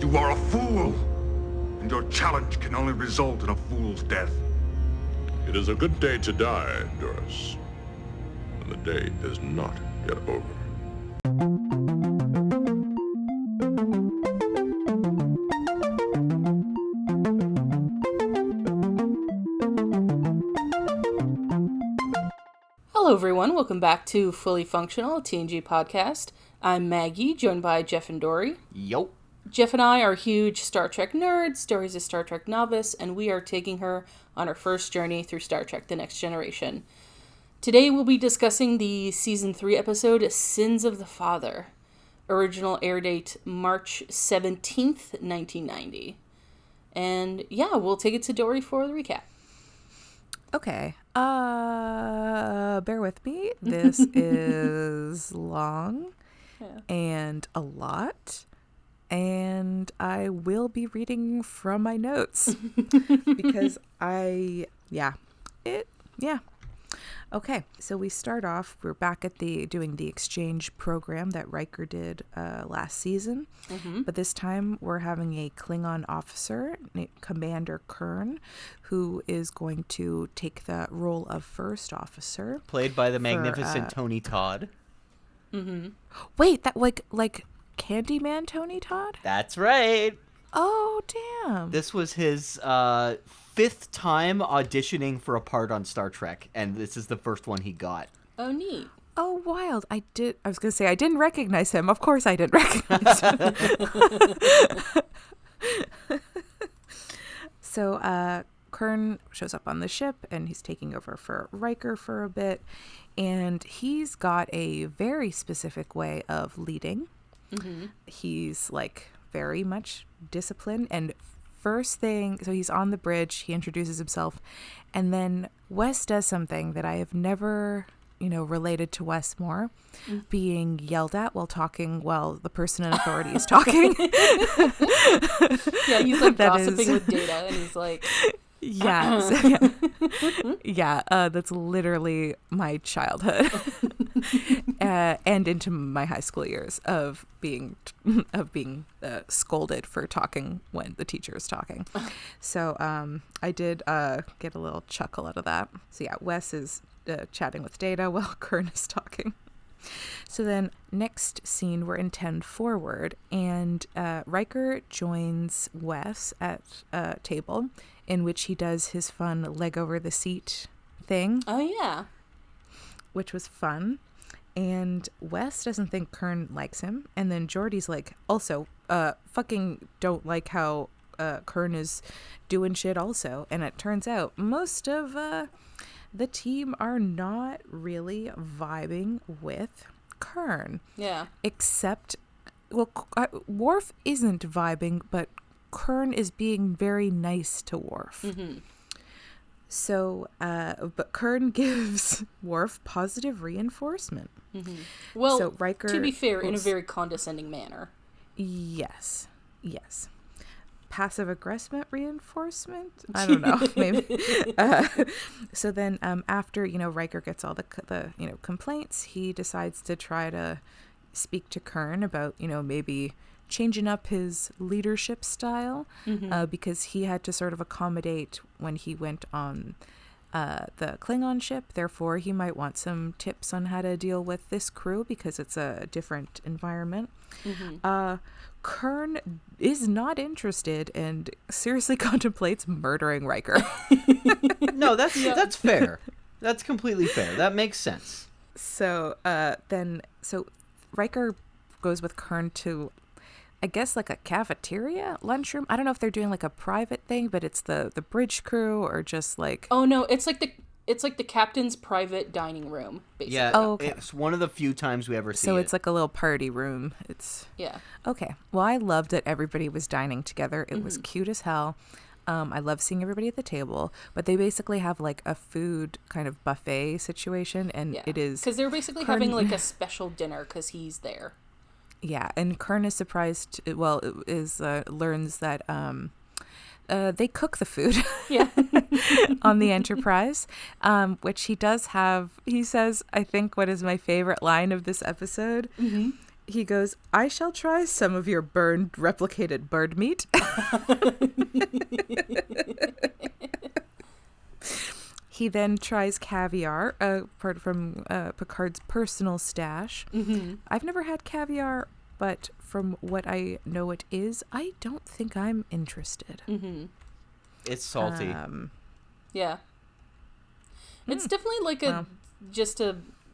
You are a fool, and your challenge can only result in a fool's death. It is a good day to die, Duras. And the day is not yet over. Hello everyone, welcome back to Fully Functional, a TNG podcast. I'm Maggie, joined by Jeff and Dory. Yo. Jeff and I are huge Star Trek nerds, Dory's a Star Trek novice, and we are taking her on her first journey through Star Trek The Next Generation. Today we'll be discussing the Season 3 episode, Sins of the Father. Original air date March 17th, 1990. And yeah, we'll take it to Dory for the recap. Okay. Bear with me. This is long and a lot. And I will be reading from my notes because Okay, so we start off, we're back at doing the exchange program that Riker did last season. Mm-hmm. But this time we're having a Klingon officer, Commander Kurn, who is going to take the role of first officer. Played by the magnificent Tony Todd. Mm-hmm. Wait, that like Candyman Tony Todd? That's right. Oh, damn. This was his fifth time auditioning for a part on Star Trek, and this is the first one he got. Oh, neat. Oh, wild. I was going to say, I didn't recognize him. Of course I didn't recognize him. So, Kurn shows up on the ship, and he's taking over for Riker for a bit, and he's got a very specific way of leading. Mm-hmm. He's, very much disciplined, and first thing, so he's on the bridge, he introduces himself, and then Wes does something that I have never, related to Wes more, being yelled at while the person in authority is talking. Yeah, he's gossiping with Data, and he's like... That's literally my childhood and into my high school years of being scolded for talking when the teacher is talking. So I did get a little chuckle out of that. So yeah, Wes is chatting with Data while Kurn is talking. So then next scene, we're in 10 forward, and Riker joins Wes at a table in which he does his fun leg over the seat thing. Oh, yeah. Which was fun. And Wes doesn't think Kurn likes him. And then Geordi's like, also, fucking don't like how Kurn is doing shit also. And it turns out most of the team are not really vibing with Kurn. Yeah. Except, Worf isn't vibing, but Kurn is being very nice to Worf. Mm-hmm. So, but Kurn gives Worf positive reinforcement. Mm-hmm. Well, so Riker, to be fair, in a very condescending manner. Yes. Passive-aggressive reinforcement? I don't know, maybe. So then after, Riker gets all the complaints, he decides to try to speak to Kurn about, maybe changing up his leadership style, because he had to sort of accommodate when he went on the Klingon ship. Therefore, he might want some tips on how to deal with this crew because it's a different environment. Mm-hmm. Kurn is not interested and seriously contemplates murdering Riker. No, that's fair. That's completely fair. That makes sense. So so Riker goes with Kurn to, I guess, a cafeteria, lunchroom. I don't know if they're doing a private thing, but it's the bridge crew or just Oh no, it's like the captain's private dining room, basically. Yeah, okay. It's one of the few times we ever see so it. it's a little party room. Yeah. Okay. Well, I loved that everybody was dining together. It was cute as hell. I love seeing everybody at the table, but they basically have a food kind of buffet situation, and it is because they're basically having a special dinner because he's there. Yeah, and Kurn is surprised. Learns that they cook the food. Yeah. On the Enterprise, which he does have. He says, I think, what is my favorite line of this episode he goes, I shall try some of your burned, replicated bird meat. He then tries caviar, apart from Picard's personal stash. Mm-hmm. I've never had caviar, but from what I know it is, I don't think I'm interested. Mm-hmm. It's salty. Yeah. It's definitely like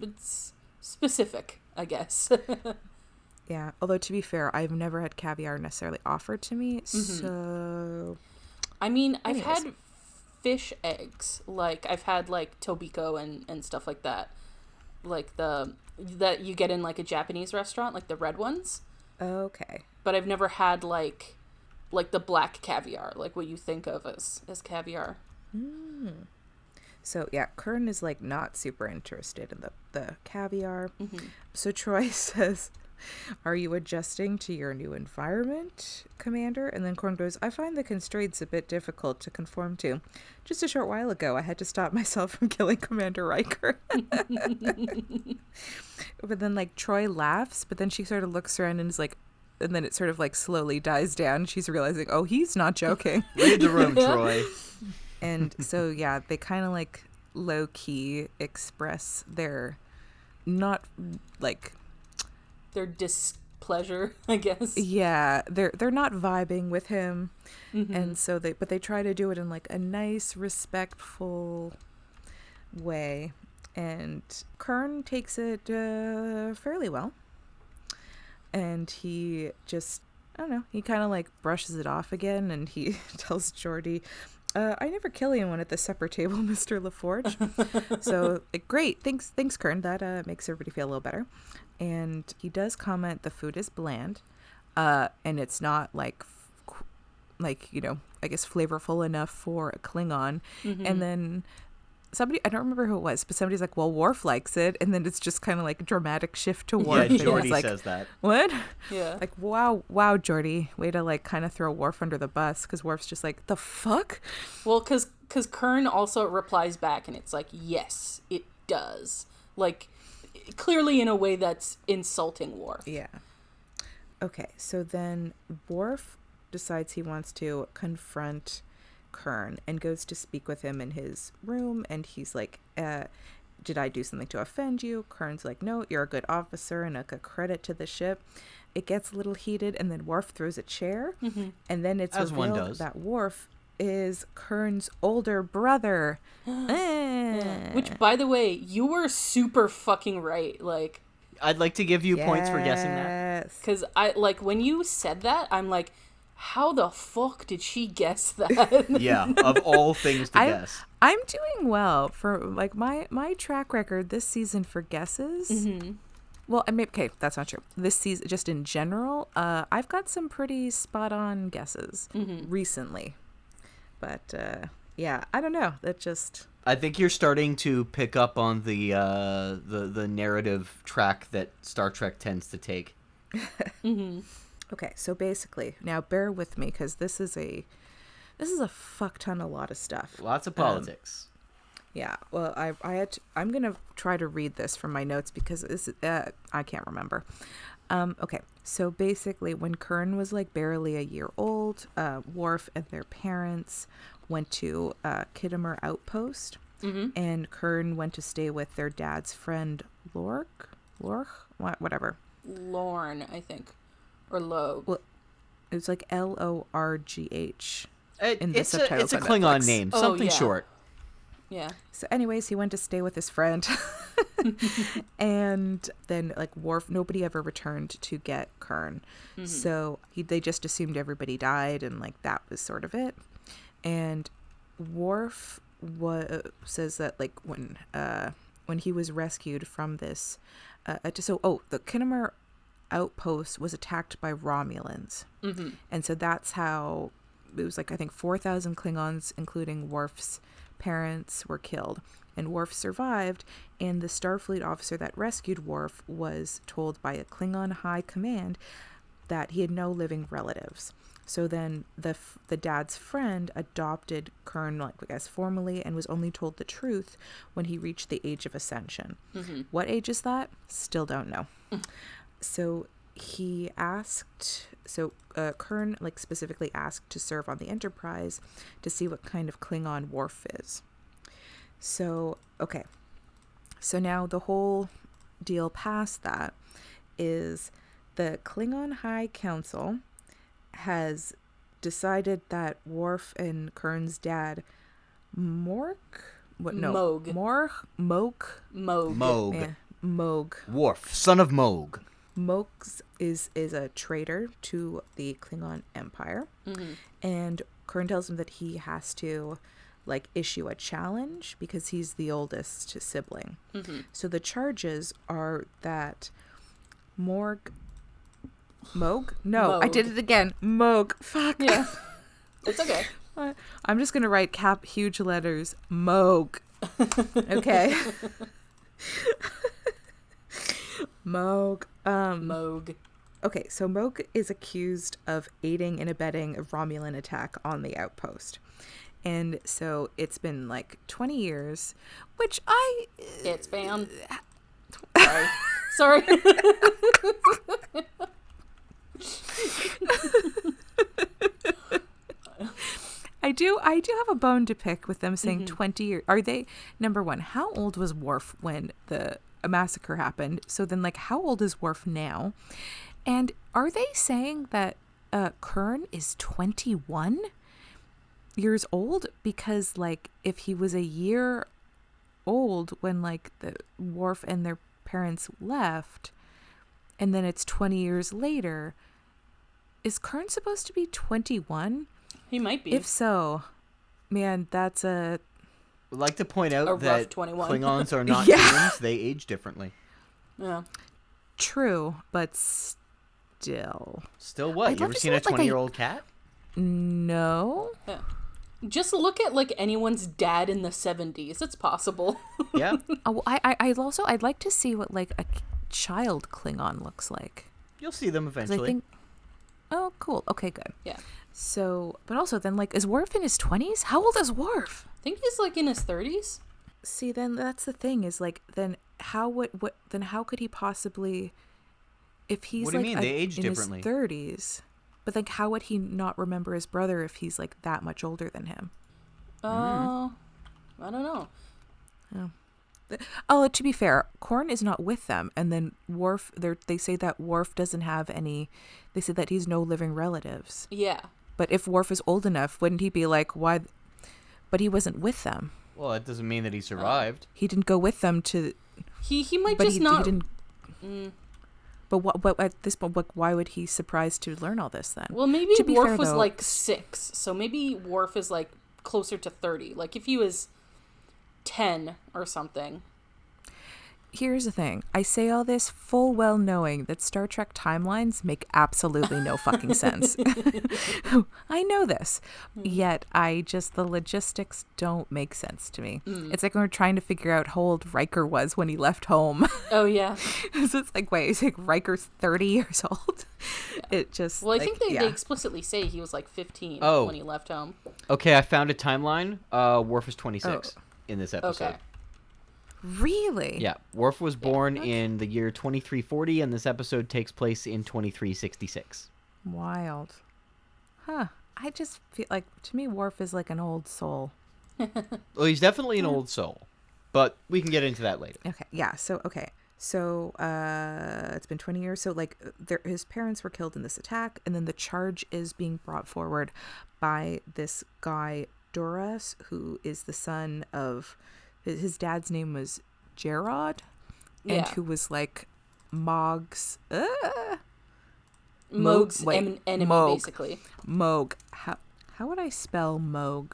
it's specific, I guess. Yeah, although to be fair, I've never had caviar necessarily offered to me, so... I mean, Anyways. I've had fish eggs. Like, I've had, like, tobiko and stuff like that. Like, that you get in, like, a Japanese restaurant, like the red ones. Okay. But I've never had, like the black caviar, like what you think of as caviar. So, yeah, Kern is, like, not super interested in the caviar. Mm-hmm. So Troy says... Are you adjusting to your new environment, Commander? And then Korn goes, I find the constraints a bit difficult to conform to. Just a short while ago, I had to stop myself from killing Commander Riker. But then, like, Troy laughs, but then she sort of looks around and is like, and then it sort of, like, slowly dies down. She's realizing, oh, he's not joking. Read the room, Troy. And so, yeah, they kind of, like, low-key express their not, like... Their displeasure, I guess. Yeah, they're not vibing with him, and so they try to do it in like a nice, respectful way, and Kern takes it fairly well, and he just I don't know, he kind of like brushes it off again, and he tells Geordi, I never kill anyone at the supper table, Mr. LaForge. So, like, great. Thanks, Kern. That makes everybody feel a little better. And he does comment the food is bland, and it's not like, you know, I guess flavorful enough for a Klingon. And then somebody, I don't remember who it was, but somebody's like, well, Worf likes it. And then it's just kind of like a dramatic shift to Worf. Yeah, and Geordi it's like, says that. What? Yeah. Like, wow, Geordi. Way to, like, kind of throw Worf under the bus, because Worf's just like, the fuck? Well, because Kern also replies back, and it's like, yes, it does. Like, clearly in a way that's insulting Worf. Yeah. Okay, so then Worf decides he wants to confront Kern and goes to speak with him in his room, and he's like, did I do something to offend you? Kern's like, no, you're a good officer and a good credit to the ship. It gets a little heated, and then Worf throws a chair, and then it's As one revealed does. that Worf is Kern's older brother. Which, by the way, you were super fucking right. Like, I'd like to give you points for guessing that. Yes. because I, like, when you said that, I'm like, how the fuck did she guess that? Yeah, of all things to guess. I'm doing well for, like, my track record this season for guesses. Well, I mean, okay, that's not true. This season, just in general, I've got some pretty spot on guesses recently. But yeah, I don't know. That just I think you're starting to pick up on the narrative track that Star Trek tends to take. okay. So basically, now bear with me, because this is a fuck ton, a lot of stuff. Lots of politics. Yeah, well, I'm gonna try to read this from my notes, because this I can't remember. Okay, so basically, when Kern was like barely a year old, Worf and their parents went to Khitomer Outpost, and Kern went to stay with their dad's friend whatever. Lorne, I think, or Logue. Well, it was like Lorgh. It's a Klingon name, Oh, something yeah. short. Yeah. So anyways, he went to stay with his friend. And then, like, Worf, nobody ever returned to get Kern. So they just assumed everybody died, and, like, that was sort of it. And Worf says that, like, when he was rescued from this, the Khitomer Outpost was attacked by Romulans. And so that's how, it was like, I think 4,000 Klingons, including Worf's parents, were killed, and Worf survived, and the Starfleet officer that rescued Worf was told by a Klingon high command that he had no living relatives. So then the dad's friend adopted Kern, like, I guess, formally, and was only told the truth when he reached the age of ascension. What age is that? Still don't know. So he asked, so Kern like specifically asked to serve on the Enterprise to see what kind of Klingon Worf is. So, okay. So now the whole deal past that is the Klingon High Council has decided that Worf and Kern's dad, Moog. Moog. Moog. Worf, son of Moog. Moog is a traitor to the Klingon Empire. And Kern tells him that he has to like issue a challenge because he's the oldest sibling. So the charges are that Moog? No, Moog. I did it again. Moog. Fuck. Yeah. It's okay. I'm just going to write huge letters. Moog. Okay. Moog. Moog. Okay, so Moog is accused of aiding and abetting a Romulan attack on the outpost. And so it's been like 20 years, which It's banned. Sorry. I do have a bone to pick with them saying 20 years. Are they, number one, how old was Worf when the massacre happened? So then, like, how old is Worf now? And are they saying that Kern is 21 years old? Because, like, if he was a year old when, like, the Worf and their parents left, and then it's 20 years later, is Kern supposed to be 21? He might be. If so, man, that's I'd like to point out rough that 21. Klingons are not Yeah. humans. They age differently. Yeah. true, but still. Still what? I'd You love ever to see seen a what, like, 20-year-old cat? No. Yeah. Just look at like anyone's dad in the 70s. It's possible. Yeah. Oh, I'd like to see what like a child Klingon looks like. You'll see them 'Cause eventually. I think. Oh, cool. Okay, good. Yeah. So, but also then, like, is Worf in his 20s? How old is Worf? I think he's like in his 30s. See, then that's the thing is like, then how could he possibly, if he's What do you like mean? They age in differently. his 30s, but like how would he not remember his brother if he's like that much older than him? I don't know. Oh, to be fair, Korn is not with them, and then Worf, they say that Worf doesn't have any. They say that he's no living relatives. Yeah. But if Worf is old enough, wouldn't he be like, why? But he wasn't with them. Well, that doesn't mean that he survived. He didn't go with them to. He might But just he not. didn't. But what? But at this point, why would he surprised to learn all this then? Well, maybe To be Worf fair, was though- like 6, so maybe Worf is like closer to 30. Like if he was 10 or something. Here's the thing. I say all this full well knowing that Star Trek timelines make absolutely no fucking sense. I know this. Yet the logistics don't make sense to me. It's like when we're trying to figure out how old Riker was when he left home. Oh yeah. So it's like, wait, it's like Riker's 30 years old? It just, Well, I like, think they yeah. explicitly say he was like 15 Oh. when he left home. Okay, I found a timeline. Worf is 26 in this episode. Okay. Really? Yeah, Worf was born in the year 2340, and this episode takes place in 2366. Wild. Huh. I just feel like, to me, Worf is like an old soul. Well, he's definitely an old soul, but we can get into that later. Okay. Yeah. So, okay. So, it's been 20 years. So, like, his parents were killed in this attack, and then the charge is being brought forward by this guy, Duras, who is the son of, his dad's name was Gerard, and Yeah. who was, like, Moog's, Moog's wait, enemy, Moog. basically. Moog. How would I spell Moog?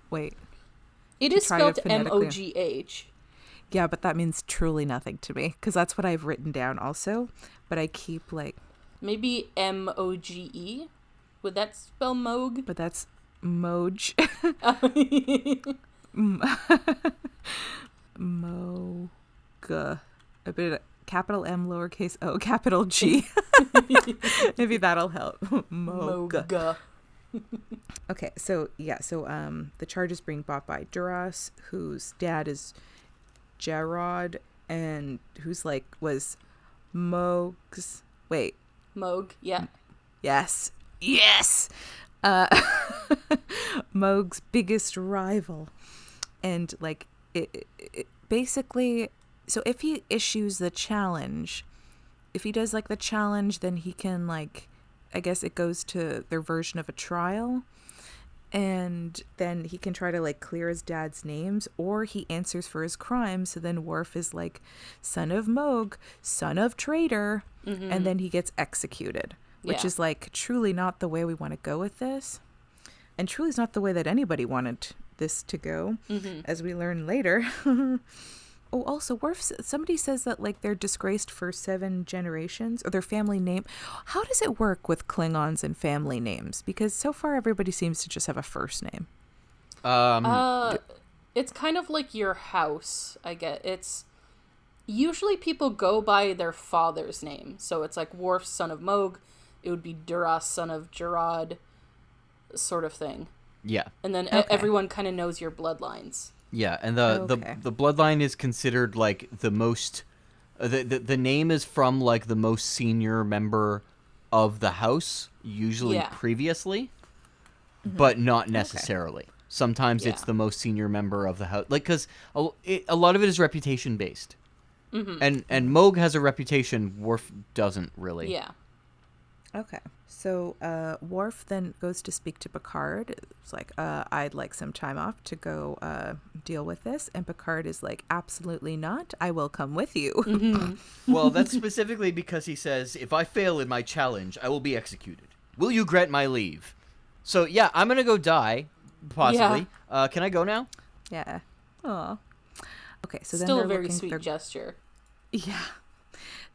Wait. It To is try to spelled phonetically- Mogh. Yeah, but that means truly nothing to me, because that's what I've written down also. But I keep, like, Maybe Moge. Would that spell Moog? but that's Moj. Moog. A bit capital M, lowercase o, capital G. Maybe that'll help. Moog. Moog. Okay, so yeah, the charge is being brought by Duras, whose dad is Gerard, and who's like was Moog's Wait. Moog, yeah. Yes. Yes. Moog's biggest rival. And like it basically, so if he issues the challenge, if he does like the challenge, then he can like, I guess it goes to their version of a trial. And then he can try to like clear his dad's names, or he answers for his crimes. So then Worf is like, son of Moog, son of traitor. And then he gets executed, which is like truly not the way we want to go with this. And truly is not the way that anybody wanted this to go, as we learn later. Oh, also, Worf, somebody says that like they're disgraced for 7 generations, or their family name. How does it work with Klingons and family names? Because so far everybody seems to just have a first name. It's kind of like your house, I get. It's usually people go by their father's name. So it's like Worf, son of Moog. It would be Duras, son of Gerard, sort of thing. Yeah. And then everyone kind of knows your bloodlines. Yeah, and the bloodline is considered like the most. The name is from like the most senior member of the house, usually previously, but not necessarily. Sometimes it's the most senior member of the house, like because a lot of it is reputation based, and Moog has a reputation. Worf doesn't really. Yeah. Okay. So Worf then goes to speak to Picard. It's like, I'd like some time off to go deal with this. And Picard is like, absolutely not. I will come with you. Well, that's specifically because he says, if I fail in my challenge, I will be executed. Will you grant my leave? So, yeah, I'm going to go die, possibly. Yeah. Can I go now? Yeah. Aw. Okay, so Still then a very sweet gesture. Yeah.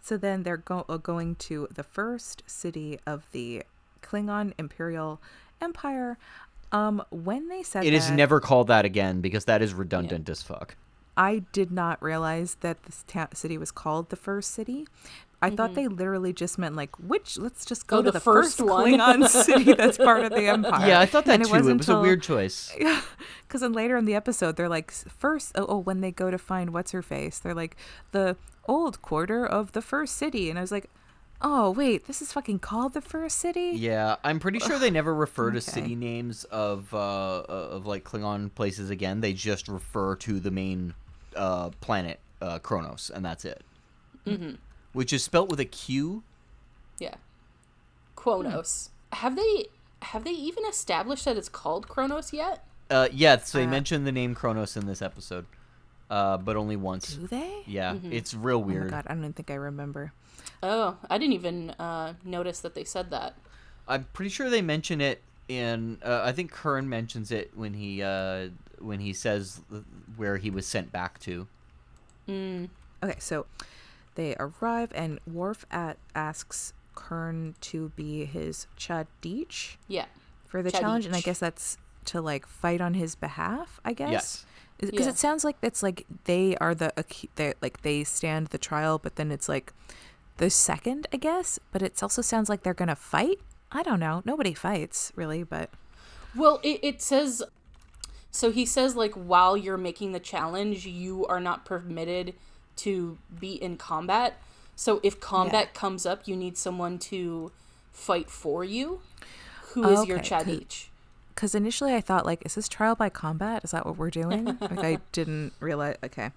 So then they're going to the first city of the Klingon Imperial Empire. When they said it is never called that again because that is redundant as fuck. I did not realize that this city was called the first city. I thought they literally just meant like, let's just go to the first one. Klingon city that's part of the Empire. Yeah, I thought that too. It was a weird choice. Yeah, because then later in the episode, they're like, first, when they go to find what's-her-face, they're like, the old quarter of the first city. And I was like, oh, wait, this is fucking called the first city? Yeah, I'm pretty sure they never refer to city names of like Klingon places again. They just refer to the main planet, Kronos, and that's it. Which is spelt with a Q. Yeah. Kronos. Have they even established that it's called Kronos yet? Yeah, so they mentioned the name Kronos in this episode. But only once. Do they? Yeah, it's real weird. Oh my god, I don't even think I remember. Oh, I didn't even notice that they said that. I'm pretty sure they mention it in. I think Curran mentions it when he says where he was sent back to. Okay, so they arrive and Worf asks Kern to be his Chadich. Yeah. For the challenge, and I guess that's to like fight on his behalf. I guess. Yes. Because it sounds like it's like they are they stand the trial, but then it's like the second, I guess. But it also sounds like they're gonna fight. I don't know. Nobody fights really, but well, it says. So he says like while you're making the challenge, you are not permitted to be in combat. So if combat comes up, you need someone to fight for you. Who is your Chadich? Because initially I thought, like, is this trial by combat? Is that what we're doing? Like, I didn't realize. Okay.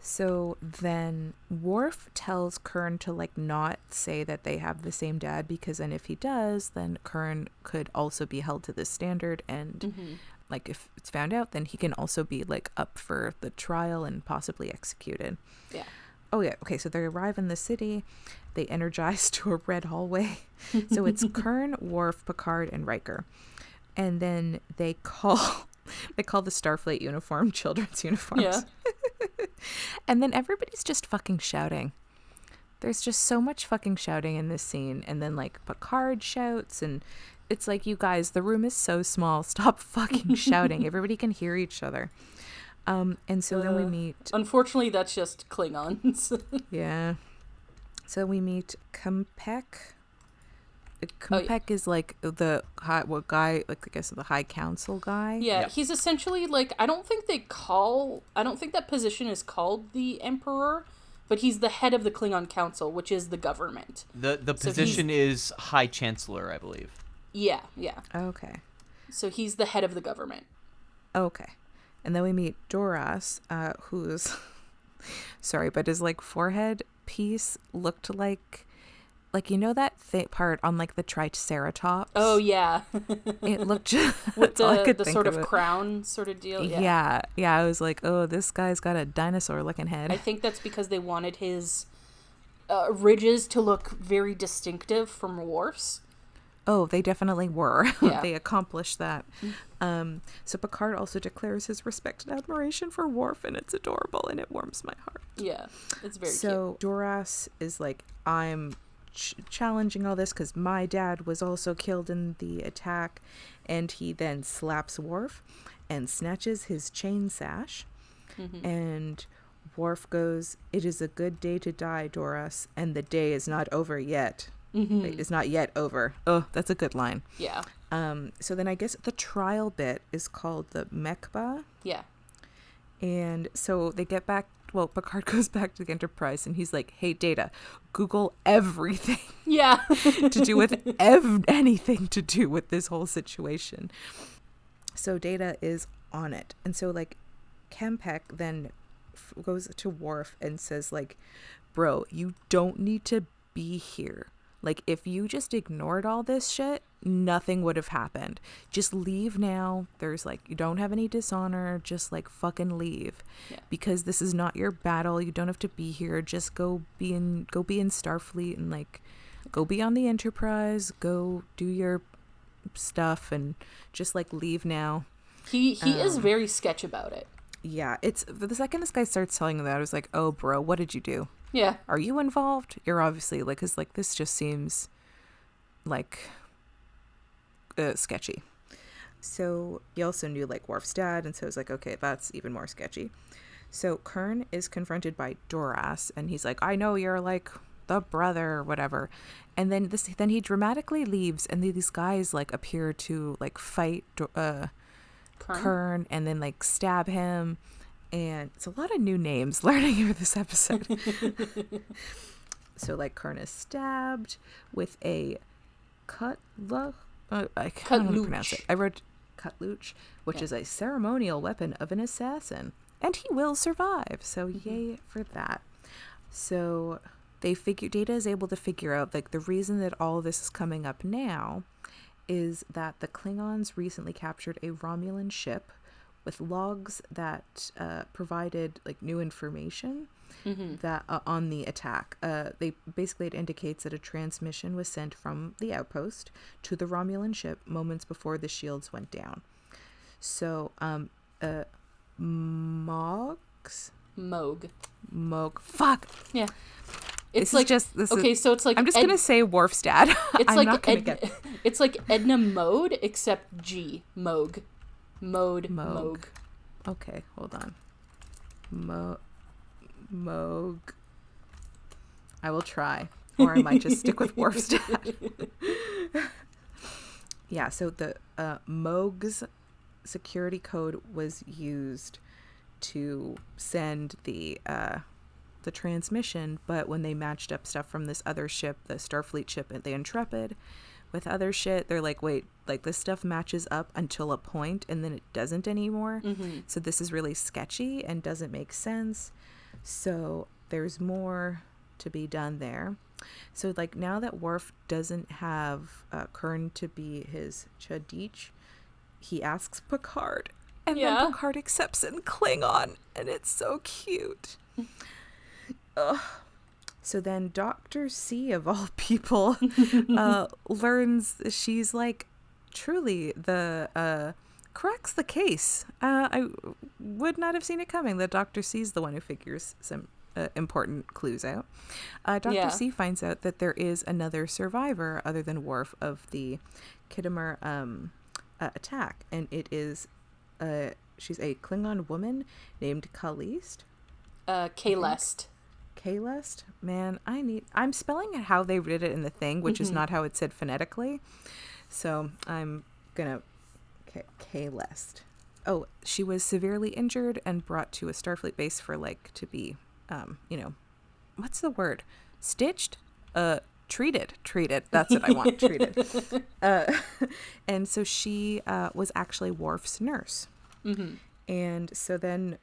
So then Worf tells Kern to, like, not say that they have the same dad, because then if he does, then Kern could also be held to this standard. And, like, if it's found out, then he can also be, like, up for the trial and possibly executed. Yeah. Oh, yeah. Okay, so they arrive in the city. They energize to a red hallway. So it's Kern, Worf, Picard, and Riker. And then they call the Starfleet uniform children's uniforms. Yeah. And then everybody's just fucking shouting. There's just so much fucking shouting in this scene. And then, like, Picard shouts, and it's like, you guys, the room is so small. Stop fucking shouting. Everybody can hear each other. And so then we meet... Unfortunately, that's just Klingons. Yeah. So we meet Kumpek. Kumpek is like the guy, like I guess the High Council guy. Yeah, he's essentially like, I don't think that position is called the Emperor, But he's the head of the Klingon Council, which is the government. The position is High Chancellor, I believe. Yeah. Okay. So he's the head of the government. Okay. And then we meet Doras, who's... Sorry, but his, like, forehead piece looked like you know that part on, like, the Triceratops? Oh, yeah. It looked just... With the sort of crown sort of deal. Yeah. I was like, oh, this guy's got a dinosaur-looking head. I think that's because they wanted his ridges to look very distinctive from Worf's. Oh, they definitely were. Yeah. They accomplished that. So Picard also declares his respect and admiration for Worf, and it's adorable, and it warms my heart. Yeah, it's very cute. So Doras is like, I'm challenging all this because my dad was also killed in the attack, and he then slaps Worf and snatches his chain sash. And Worf goes, "It is a good day to die, Doras, and the day is not over yet." Wait, it's not yet over. Oh, that's a good line. Yeah. So then I guess the trial bit is called the Mechba. Yeah. And so they get back, well, Picard goes back to the Enterprise and he's like, "Hey, Data, Google everything." Yeah. to do with anything to do with this whole situation. So Data is on it. And so, like, Kempek then goes to Worf and says, like, "Bro, you don't need to be here. Like, if you just ignored all this shit, nothing would have happened. Just leave now. There's, like, you don't have any dishonor. Just, like, fucking leave. Yeah. Because this is not your battle. You don't have to be here. Just go be in Starfleet and, like, go be on the Enterprise. Go do your stuff and just, like, leave now." He is very sketch about it. Yeah, it's the second this guy starts telling him that, I was like, "Oh, bro, what did you do? Yeah. Are you involved? You're obviously, like, because, like, this just seems like sketchy." So he also knew, like, Worf's dad, and so I was like, okay, that's even more sketchy. So Kern is confronted by Doras, and he's like, "I know you're, like, the brother or whatever." And then he dramatically leaves, and these guys, like, appear to, like, fight Kern and then, like, stab him. And it's a lot of new names learning over this episode. So, like, Kern is stabbed with a I can't pronounce it. I wrote cutluch, which is a ceremonial weapon of an assassin. And he will survive. So yay for that. So Data is able to figure out, like, the reason that all of this is coming up now is that the Klingons recently captured a Romulan ship with logs that provided, like, new information that on the attack. They basically, it indicates that a transmission was sent from the outpost to the Romulan ship moments before the shields went down. So Moog. Fuck. Yeah. It's It's like okay. So it's like I'm just gonna say Worf's dad. It's I'm like not gonna get. It's like Edna Mode except G Moog. Moog. Okay, hold on. Moog. I will try, or I might just stick with Worf's dad. Yeah. So the Moog's security code was used to send the transmission, but when they matched up stuff from this other ship, the Starfleet ship, the Intrepid, with other shit, they're like, wait, like, this stuff matches up until a point and then it doesn't anymore. So this is really sketchy and doesn't make sense. So there's more to be done there. So, like, now that Worf doesn't have Kern to be his Chadich, he asks Picard, and then Picard accepts it in Klingon, and it's so cute. Ugh. So then Dr. C, of all people, learns she's, like, truly cracks the case. I would not have seen it coming that Dr. C's the one who figures some important clues out. Dr. C finds out that there is another survivor other than Worf of the Khitomer attack, and it is she's a Klingon woman named Kalist. Kalest. Kalest? Man, I'm spelling it how they read it in the thing, which is not how it's said phonetically. So I'm gonna Kalest. Oh, she was severely injured and brought to a Starfleet base for, like, to be, what's the word? Stitched? Treated. That's what I want. Treated. And so she was actually Worf's nurse. Mm-hmm. And so then,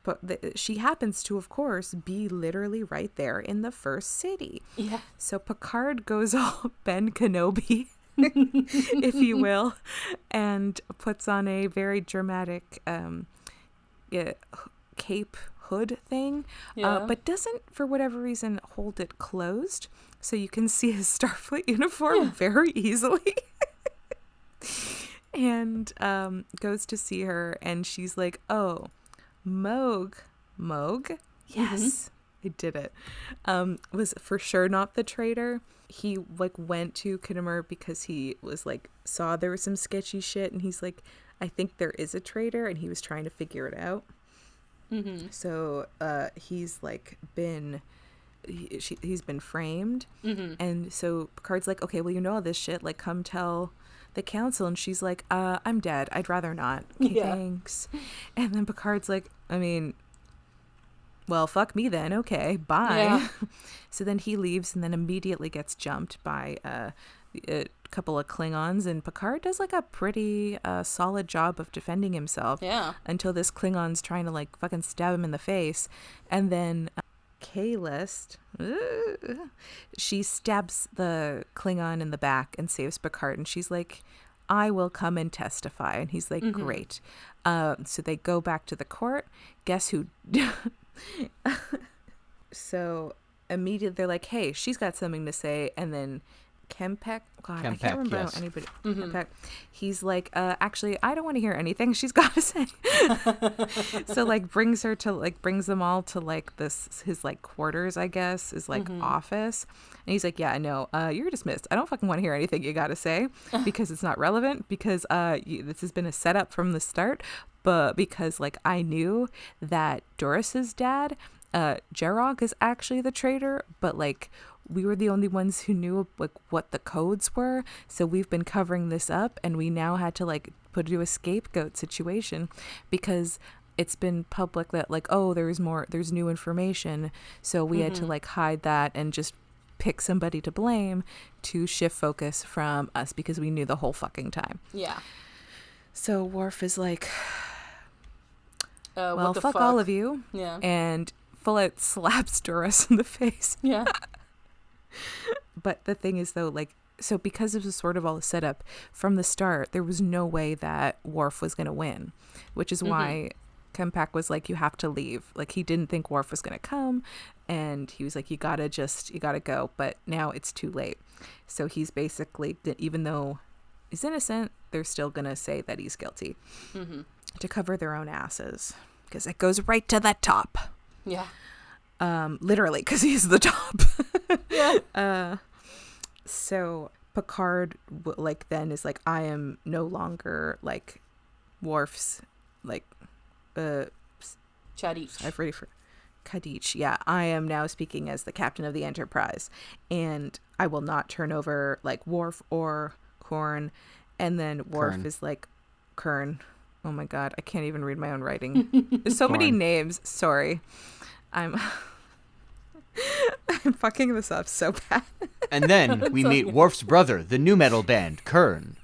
but she happens to, of course, be literally right there in the first city. Yeah. So Picard goes all Ben Kenobi, if you will, and puts on a very dramatic cape hood thing, but doesn't, for whatever reason, hold it closed. So you can see his Starfleet uniform very easily. And goes to see her, and she's like, oh, Moog, yes, I did it, was for sure not the traitor. He like went to Khitomer because he was like, saw there was some sketchy shit, and he's like, I think there is a traitor, and he was trying to figure it out. Mm-hmm. So he's like he's been framed. Mm-hmm. And so Picard's like, okay, well, you know all this shit, like come tell the council. And she's like, I'm dead, I'd rather not. Okay, thanks. And then Picard's like, I mean, well, fuck me then, okay, bye. Yeah. So then he leaves and then immediately gets jumped by a couple of Klingons, and Picard does like a pretty solid job of defending himself until this Klingon's trying to like fucking stab him in the face. And then K-List, she stabs the Klingon in the back and saves Picard, and she's like, I will come and testify. And he's like, great. So they go back to the court. Guess who? So immediately they're like, hey, she's got something to say. And then Kempek, God, I can't remember anybody. Kempek, he's like, actually, I don't want to hear anything she's got to say. So like brings them all to like his like quarters, I guess, is like office. And he's like, yeah, no, you're dismissed. I don't fucking want to hear anything you got to say because it's not relevant, because this has been a setup from the start. But because like I knew that Doris's dad, Jarog, is actually the traitor, but like we were the only ones who knew like what the codes were, so we've been covering this up, and we now had to like do a scapegoat situation because it's been public that like, oh, there's new information, so we had to like hide that and just pick somebody to blame to shift focus from us because we knew the whole fucking time. Yeah. So Worf is like, well, fuck all of you. Yeah. And full out slaps Doris in the face. Yeah. But the thing is, though, like, so because it was sort of all set up from the start, there was no way that Worf was going to win, which is why Kempek was like, you have to leave. Like, he didn't think Worf was going to come, and he was like, you gotta go. But now it's too late. So he's basically, even though he's innocent, they're still going to say that he's guilty to cover their own asses, because it goes right to the top. Yeah. Literally, because he's the top. Yeah. So Picard like then is like, I am no longer like Worf's like Chadich. I've ready for Kadich. Yeah, I am now speaking as the captain of the Enterprise, and I will not turn over like Worf or Korn. And then Worf is like Kern. Oh my god, I can't even read my own writing. There's so many names. Sorry. I'm fucking this up so bad. And then we meet Worf's brother, the new metal band, Kern.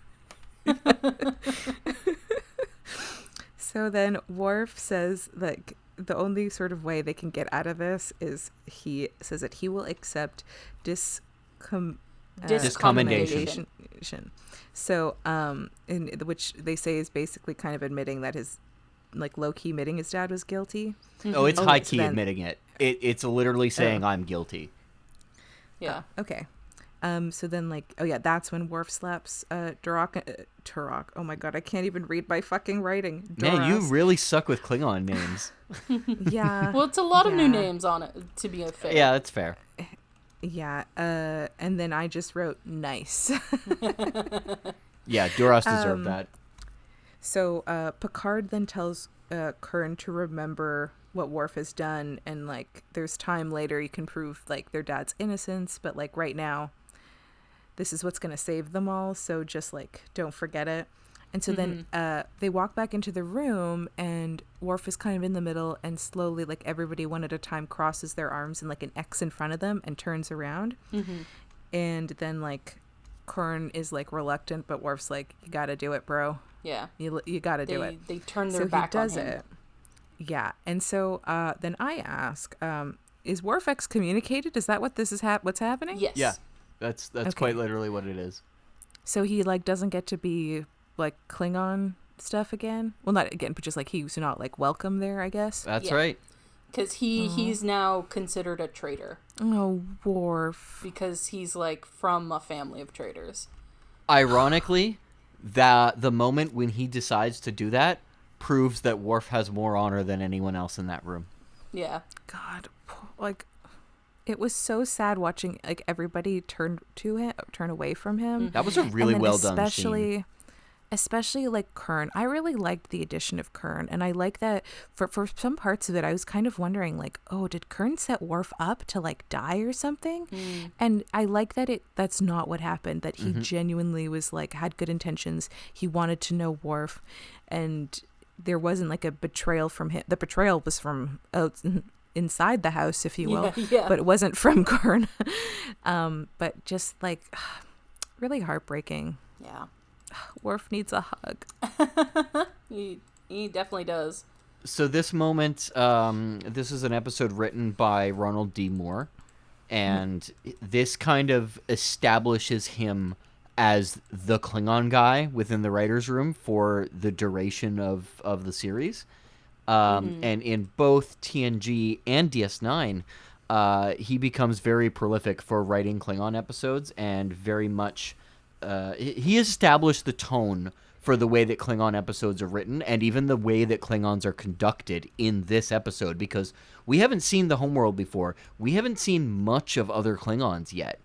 So then Worf says that the only sort of way they can get out of this is he says that he will accept discommendation. So, in which they say is basically kind of admitting that his, like, low-key admitting his dad was guilty. Oh, it's high-key admitting it. It's literally saying, I'm guilty. Yeah. Okay. So then, like, oh yeah, that's when Worf slaps Turok. Oh my god, I can't even read my fucking writing. Man, you really suck with Klingon names. Yeah. Well, it's a lot of new names on it, to be fair. Yeah, that's fair. Yeah. And then I just wrote nice. Yeah, Duras deserved that. So Picard then tells Kern to remember what Worf has done, and like there's time later you can prove like their dad's innocence, but like right now this is what's going to save them all, so just like don't forget it. And so then they walk back into the room, and Worf is kind of in the middle, and slowly, like, everybody one at a time crosses their arms in, like, an X in front of them and turns around. And then, like, Kurn is, like, reluctant, but Worf's like, you gotta do it, bro. Yeah. You gotta do it. They turn their back on him. So he does it. Yeah. And so then I ask, is Worf excommunicated? Is that what this is what's happening? Yes. Yeah. That's okay. Quite literally what it is. So he, like, doesn't get to be, like, Klingon stuff again? Well, not again, but just, like, he's not, like, welcome there, I guess. That's right. Because he's now considered a traitor. Oh, Worf. Because he's, like, from a family of traitors. Ironically, the moment when he decides to do that proves that Worf has more honor than anyone else in that room. Yeah. God, like, it was so sad watching, like, everybody turn away from him. That was a really well done scene. Especially, like, Kurn. I really liked the addition of Kurn, and I like that for some parts of it, I was kind of wondering, like, oh, did Kurn set Worf up to, like, die or something? And I like that that's not what happened, that he genuinely was, like, had good intentions. He wanted to know Worf, and there wasn't, like, a betrayal from him. The betrayal was from inside the house, if you will, but it wasn't from Kurn. But just, like, really heartbreaking. Yeah. Worf needs a hug. He definitely does. So this moment, this is an episode written by Ronald D. Moore, and this kind of establishes him as the Klingon guy within the writer's room for the duration of the series. And in both TNG and DS9, he becomes very prolific for writing Klingon episodes and very much... he established the tone for the way that Klingon episodes are written and even the way that Klingons are conducted in this episode, because we haven't seen the homeworld before. We haven't seen much of other Klingons yet.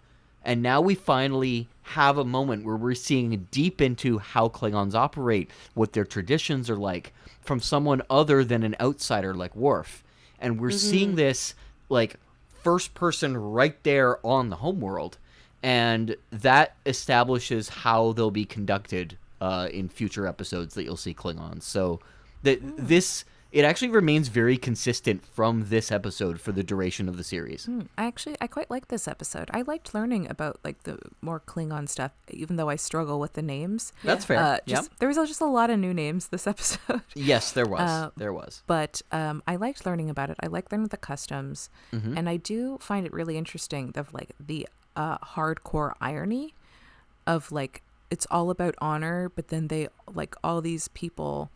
And now we finally have a moment where we're seeing deep into how Klingons operate, what their traditions are like, from someone other than an outsider like Worf. And we're seeing this, like, first person right there on the homeworld. And that establishes how they'll be conducted in future episodes that you'll see Klingons. So it actually remains very consistent from this episode for the duration of the series. I quite like this episode. I liked learning about, like, the more Klingon stuff, even though I struggle with the names. That's fair. There was just a lot of new names this episode. Yes, there was. But I liked learning about it. I liked learning the customs. And I do find it really interesting of, like, the hardcore irony of, like, it's all about honor, but then they, like, all these people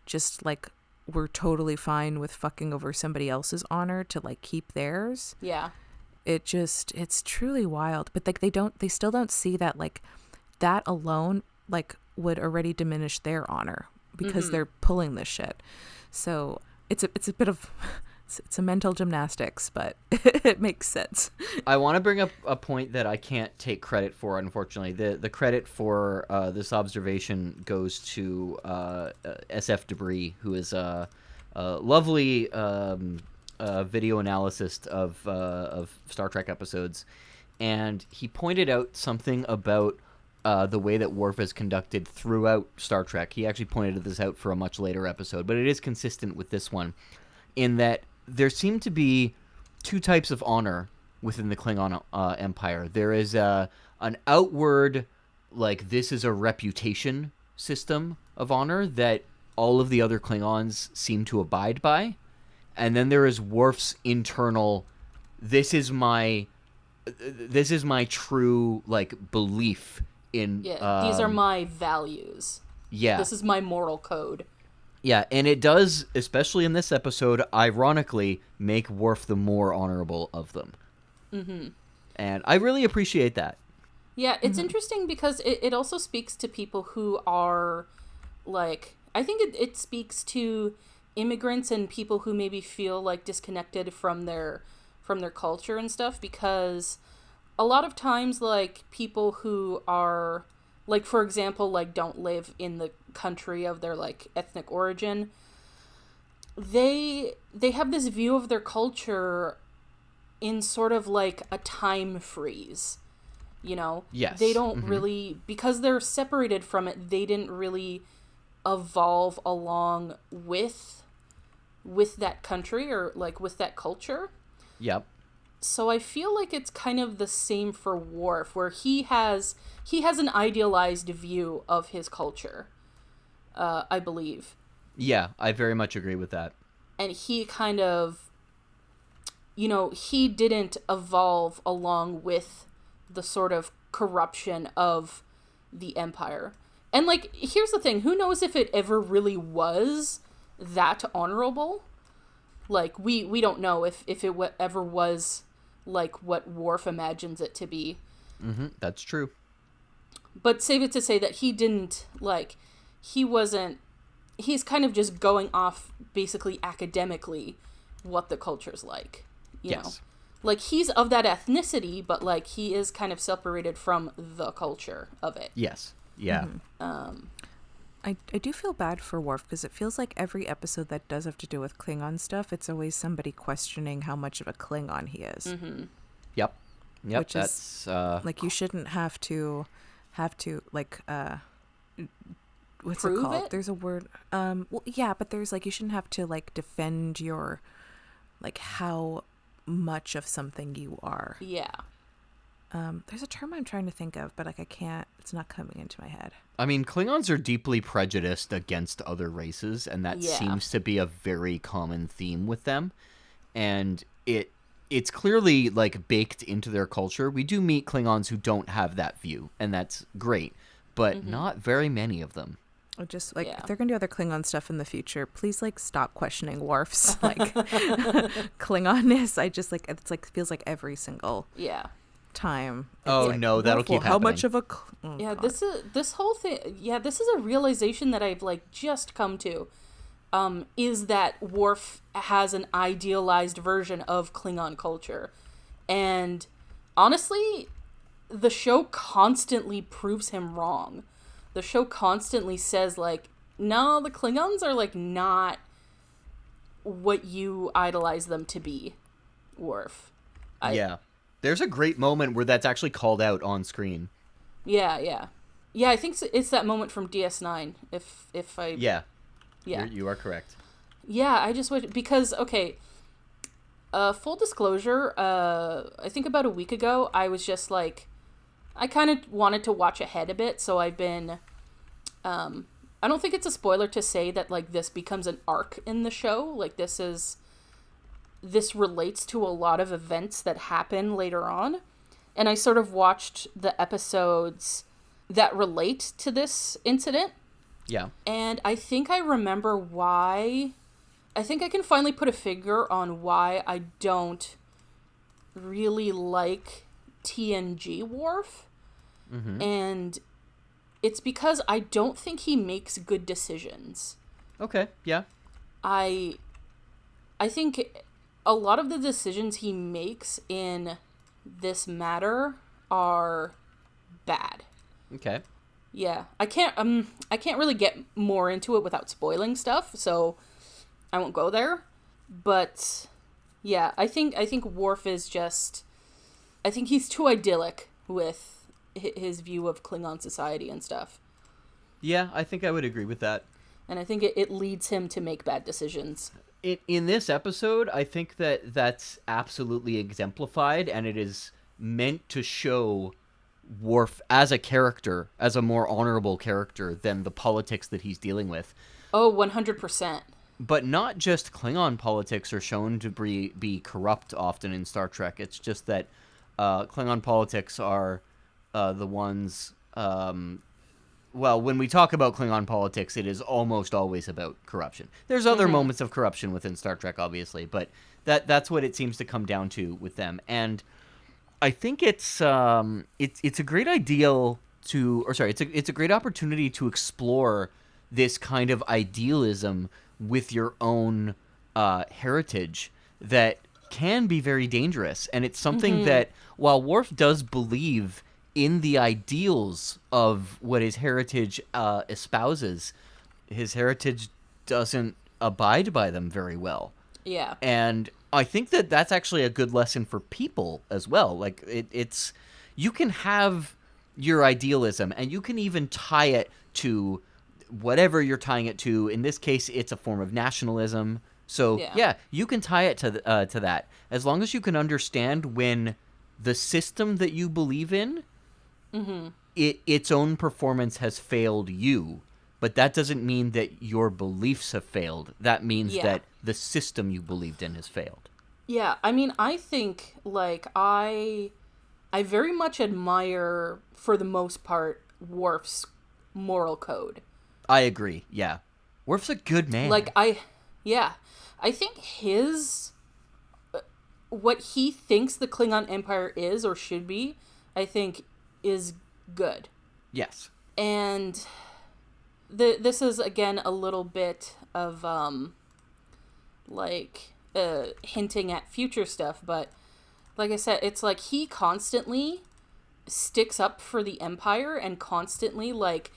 just, like, were totally fine with fucking over somebody else's honor to, like, keep theirs. Yeah. It's truly wild. But, like, they still don't see that, like, that alone, like, would already diminish their honor because they're pulling this shit. So it's a bit of it's a mental gymnastics, but it makes sense. I want to bring up a point that I can't take credit for, unfortunately. The credit for this observation goes to SF Debris, who is a lovely video analyst of Star Trek episodes. And he pointed out something about the way that Worf is conducted throughout Star Trek. He actually pointed this out for a much later episode, but it is consistent with this one in that there seem to be two types of honor within the Klingon Empire. There is an outward, like, this is a reputation system of honor that all of the other Klingons seem to abide by. And then there is Worf's internal, this is my true, like, belief in... Yeah, these are my values. Yeah. This is my moral code. Yeah, and it does, especially in this episode, ironically, make Worf the more honorable of them. And I really appreciate that. Yeah, it's interesting because it also speaks to people who are, like, I think it speaks to immigrants and people who maybe feel, like, disconnected from their culture and stuff, because a lot of times, like, people who are, like, for example, like, don't live in the country of their, like, ethnic origin, they have this view of their culture in sort of, like, a time freeze. You know? Yes. They don't really, because they're separated from it, they didn't really evolve along with that country or like with that culture. Yep. So I feel like it's kind of the same for Worf, where he has an idealized view of his culture, I believe. Yeah, I very much agree with that. And he kind of, you know, he didn't evolve along with the sort of corruption of the Empire. And, like, here's the thing. Who knows if it ever really was that honorable? Like, we don't know if it ever was, like, what Worf imagines it to be. Mm-hmm, that's true. But save it to say that he didn't, like, he's kind of just going off, basically, academically, what the culture's like, you know? Like, he's of that ethnicity, but, like, he is kind of separated from the culture of it. Yes. Yeah. I do feel bad for Worf because it feels like every episode that does have to do with Klingon stuff, it's always somebody questioning how much of a Klingon he is. Mm-hmm. Yep. Which that's is, like, you shouldn't have to like, what's Prove it called? it? There's a word. Well, yeah, but there's, like, you shouldn't have to, like, defend your, like, how much of something you are. Yeah. There's a term I'm trying to think of, but, like, I can't, it's not coming into my head. I mean, Klingons are deeply prejudiced against other races, and that seems to be a very common theme with them. And it's clearly, like, baked into their culture. We do meet Klingons who don't have that view, and that's great, but not very many of them. Or just, like, if they're going to do other Klingon stuff in the future, please, like, stop questioning Worf's, like, Klingonness. I just, like, it's, like, feels like every single time. Oh, like, no, that'll keep happening. How much of a... God. This whole thing, this is a realization that I've, like, just come to, is that Worf has an idealized version of Klingon culture. And honestly, the show constantly proves him wrong. The show constantly says, like, no, the Klingons are, like, not what you idolize them to be, Worf. There's a great moment where that's actually called out on screen. Yeah, I think it's that moment from DS9, if I... Yeah. You are correct. Yeah, I just would... Because, okay, full disclosure, I think about a week ago, I was just, like... I kind of wanted to watch ahead a bit, so I've been... I don't think it's a spoiler to say that, like, this becomes an arc in the show. Like, this relates to a lot of events that happen later on. And I sort of watched the episodes that relate to this incident. Yeah. And I think I remember why... I think I can finally put a figure on why I don't really like TNG Worf. Mm-hmm. And it's because I don't think he makes good decisions. Okay, yeah. I think a lot of the decisions he makes in this matter are bad. Okay. Yeah, I can't really get more into it without spoiling stuff, so I won't go there. But yeah, I think Worf is just... I think he's too idyllic with his view of Klingon society and stuff. Yeah, I think I would agree with that. And I think it leads him to make bad decisions. In this episode, I think that's absolutely exemplified, and it is meant to show Worf as a character, as a more honorable character than the politics that he's dealing with. Oh, 100%. But not just Klingon politics are shown to be corrupt often in Star Trek. It's just that Klingon politics are the ones... well, when we talk about Klingon politics, it is almost always about corruption. There's other moments of corruption within Star Trek, obviously, but that's what it seems to come down to with them. And I think it's a great it's a great opportunity to explore this kind of idealism with your own heritage that can be very dangerous. And it's something that, while Worf does believe in the ideals of what his heritage espouses, his heritage doesn't abide by them very well. Yeah. And I think that's actually a good lesson for people as well. Like, it's you can have your idealism, and you can even tie it to whatever you're tying it to. In this case, it's a form of nationalism. So yeah, you can tie it to that, as long as you can understand when the system that you believe in, its own performance has failed you. But that doesn't mean that your beliefs have failed. That means that the system you believed in has failed. Yeah, I mean, I think, like, I very much admire, for the most part, Worf's moral code. I agree, yeah. Worf's a good man. Like, I think what he thinks the Klingon Empire is or should be, I think, is good. Yes. And this is, again, a little bit of, hinting at future stuff, but like I said, it's like he constantly sticks up for the Empire and constantly, like,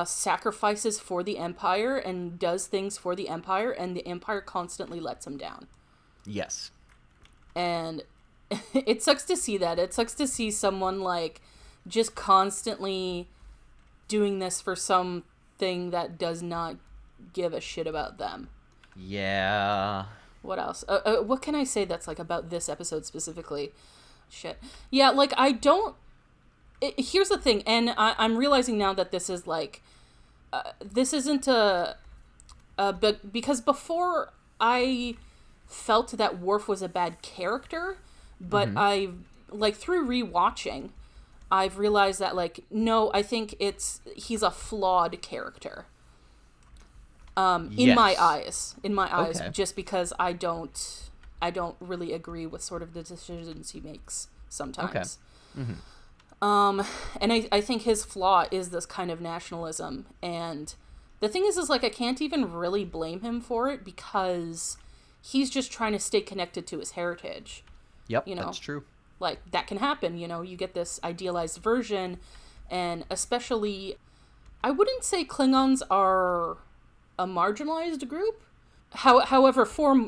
sacrifices for the Empire and does things for the Empire, and the Empire constantly lets him down. Yes. And it sucks to see that. It sucks to see someone, like, just constantly doing this for something that does not give a shit about them. Yeah. What else? What can I say that's, like, about this episode specifically? Shit. Yeah, like, I don't... here's the thing, and I'm realizing now that this is, like... this isn't because before I felt that Worf was a bad character, but I, like, through rewatching, I've realized that, like, no, I think he's a flawed character. In my eyes, Okay. just because I don't really agree with sort of the decisions he makes sometimes. Okay. Mm-hmm. And I think his flaw is this kind of nationalism, and the thing is like, I can't even really blame him for it, because he's just trying to stay connected to his heritage. Yep, you know? That's true. Like, that can happen, you know, you get this idealized version, and especially, I wouldn't say Klingons are a marginalized group. However,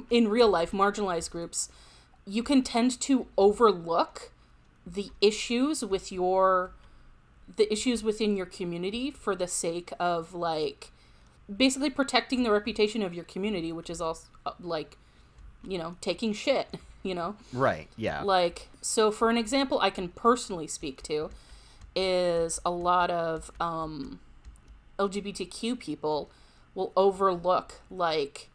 in real life, marginalized groups, you can tend to overlook the issues within your community for the sake of, like, basically protecting the reputation of your community, which is also, like, you know, taking shit, you know? Right, yeah. Like, so for an example I can personally speak to is a lot of LGBTQ people will overlook, like,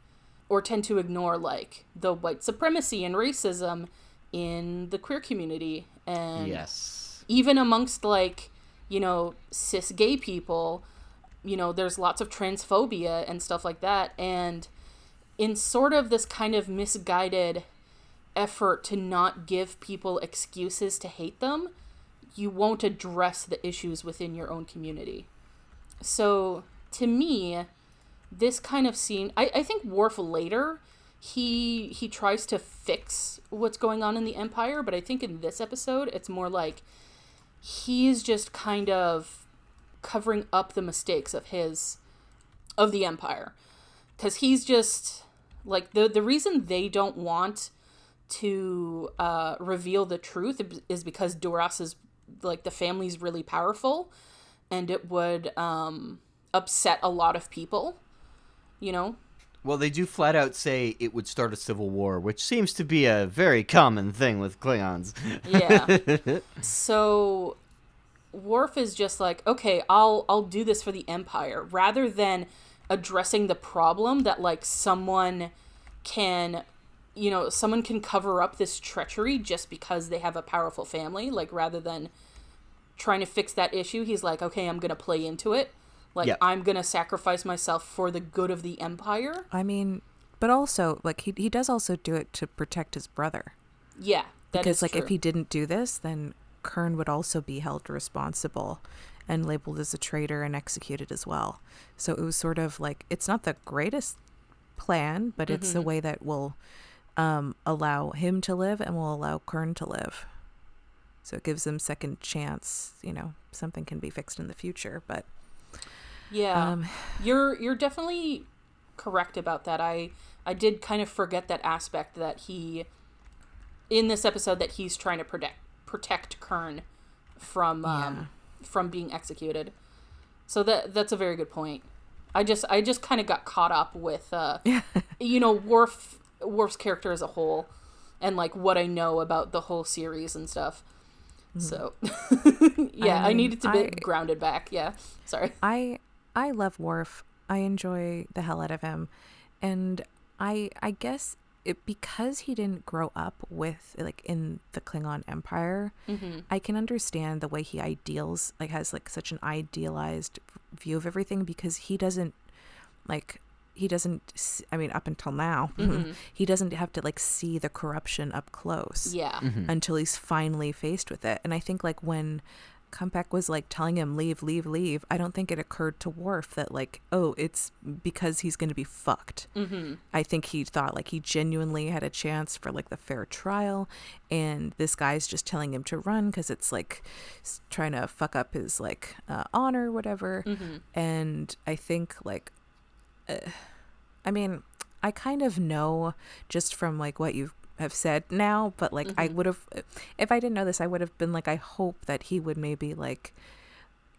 or tend to ignore, like, the white supremacy and racism in the queer community. And yes, even amongst, like, you know, cis gay people, you know, there's lots of transphobia and stuff like that. And in sort of this kind of misguided effort to not give people excuses to hate them, you won't address the issues within your own community. So, to me, this kind of scene, I think Worf later, he tries to fix what's going on in the Empire, but I think in this episode, it's more like he's just kind of covering up the mistakes of the Empire. Because he's just, like, the reason they don't want to reveal the truth is because Duras is, like, the family's really powerful, and it would upset a lot of people, you know? Well, they do flat out say it would start a civil war, which seems to be a very common thing with Klingons. Yeah. So Worf is just like, okay, I'll do this for the Empire, rather than addressing the problem that, like, someone can cover up this treachery just because they have a powerful family. Like, rather than trying to fix that issue, he's like, okay, I'm going to play into it. Like, yep. I'm going to sacrifice myself for the good of the Empire. I mean, but also, like, he does also do it to protect his brother. Yeah, because, like, if he didn't do this, then Kern would also be held responsible and labeled as a traitor and executed as well. So it was sort of like, it's not the greatest plan, but it's a way that will allow him to live and will allow Kern to live. So it gives him second chance, you know, something can be fixed in the future, but... Yeah, you're definitely correct about that. I did kind of forget that aspect, that in this episode, that he's trying to protect protect Kern from being executed. So that's a very good point. I just kind of got caught up with Worf's character as a whole, and like what I know about the whole series and stuff. So I needed to be grounded back. Yeah, sorry. I love Worf. I enjoy the hell out of him, and I guess because he didn't grow up with like in the Klingon Empire, I can understand the way he has like such an idealized view of everything, because he doesn't I mean, up until now, he doesn't have to like see the corruption up close until he's finally faced with it. And I think like when Compaq was like telling him leave, I don't think it occurred to Worf that like, oh, it's because he's going to be fucked. I think he thought like he genuinely had a chance for like the fair trial, and this guy's just telling him to run because it's like trying to fuck up his like honor, whatever. And I think like I mean, I kind of know just from like what you have said now, but like I would have, if I didn't know this, I would have been like, I hope that he would maybe like,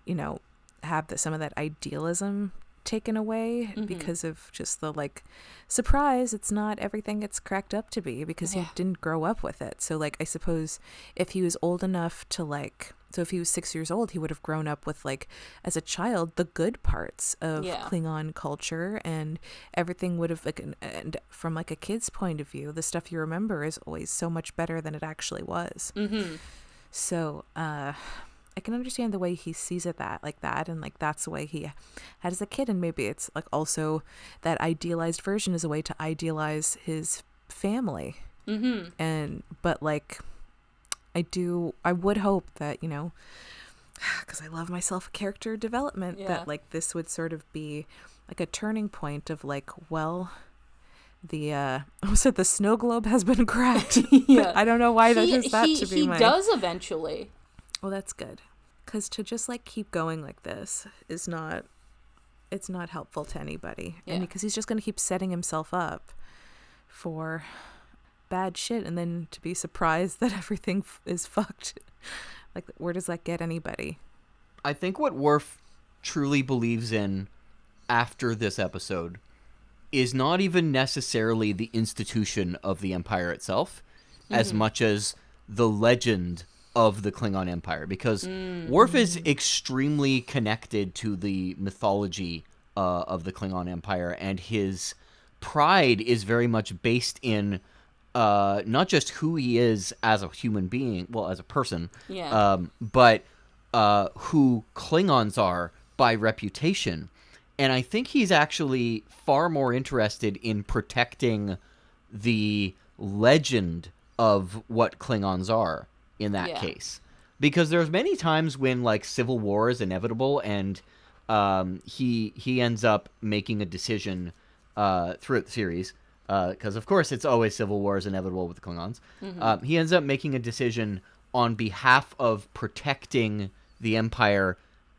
you know, have some of that idealism taken away because of just the like surprise. It's not everything it's cracked up to be, because he didn't grow up with it. So like, I suppose if he was old enough to like, so if he was 6 years old, he would have grown up with like, as a child, the good parts of Klingon culture, and everything would have like, and from like a kid's point of view, the stuff you remember is always so much better than it actually was. So I can understand the way he sees it like that, and like that's the way he had as a kid, and maybe it's like also that idealized version is a way to idealize his family. But like, I would hope that, you know, because I love myself character development, that like this would sort of be like a turning point of like, well, the snow globe has been cracked. I don't know why that is that to be. He does eventually. Well, that's good, because to just like keep going like this is not, it's not helpful to anybody, and because he's just going to keep setting himself up for bad shit, and then to be surprised that everything is fucked. Like, where does that get anybody? I think what Worf truly believes in after this episode is not even necessarily the institution of the Empire itself, as much as the legend of the Klingon Empire, because Worf is extremely connected to the mythology of the Klingon Empire, and his pride is very much based in not just who he is as a human being, well, as a person, but who Klingons are by reputation. And I think he's actually far more interested in protecting the legend of what Klingons are in that case. Because there's many times when, like, civil war is inevitable, and he ends up making a decision throughout the series, because of course it's always civil war is inevitable with the Klingons. He ends up making a decision on behalf of protecting the Empire,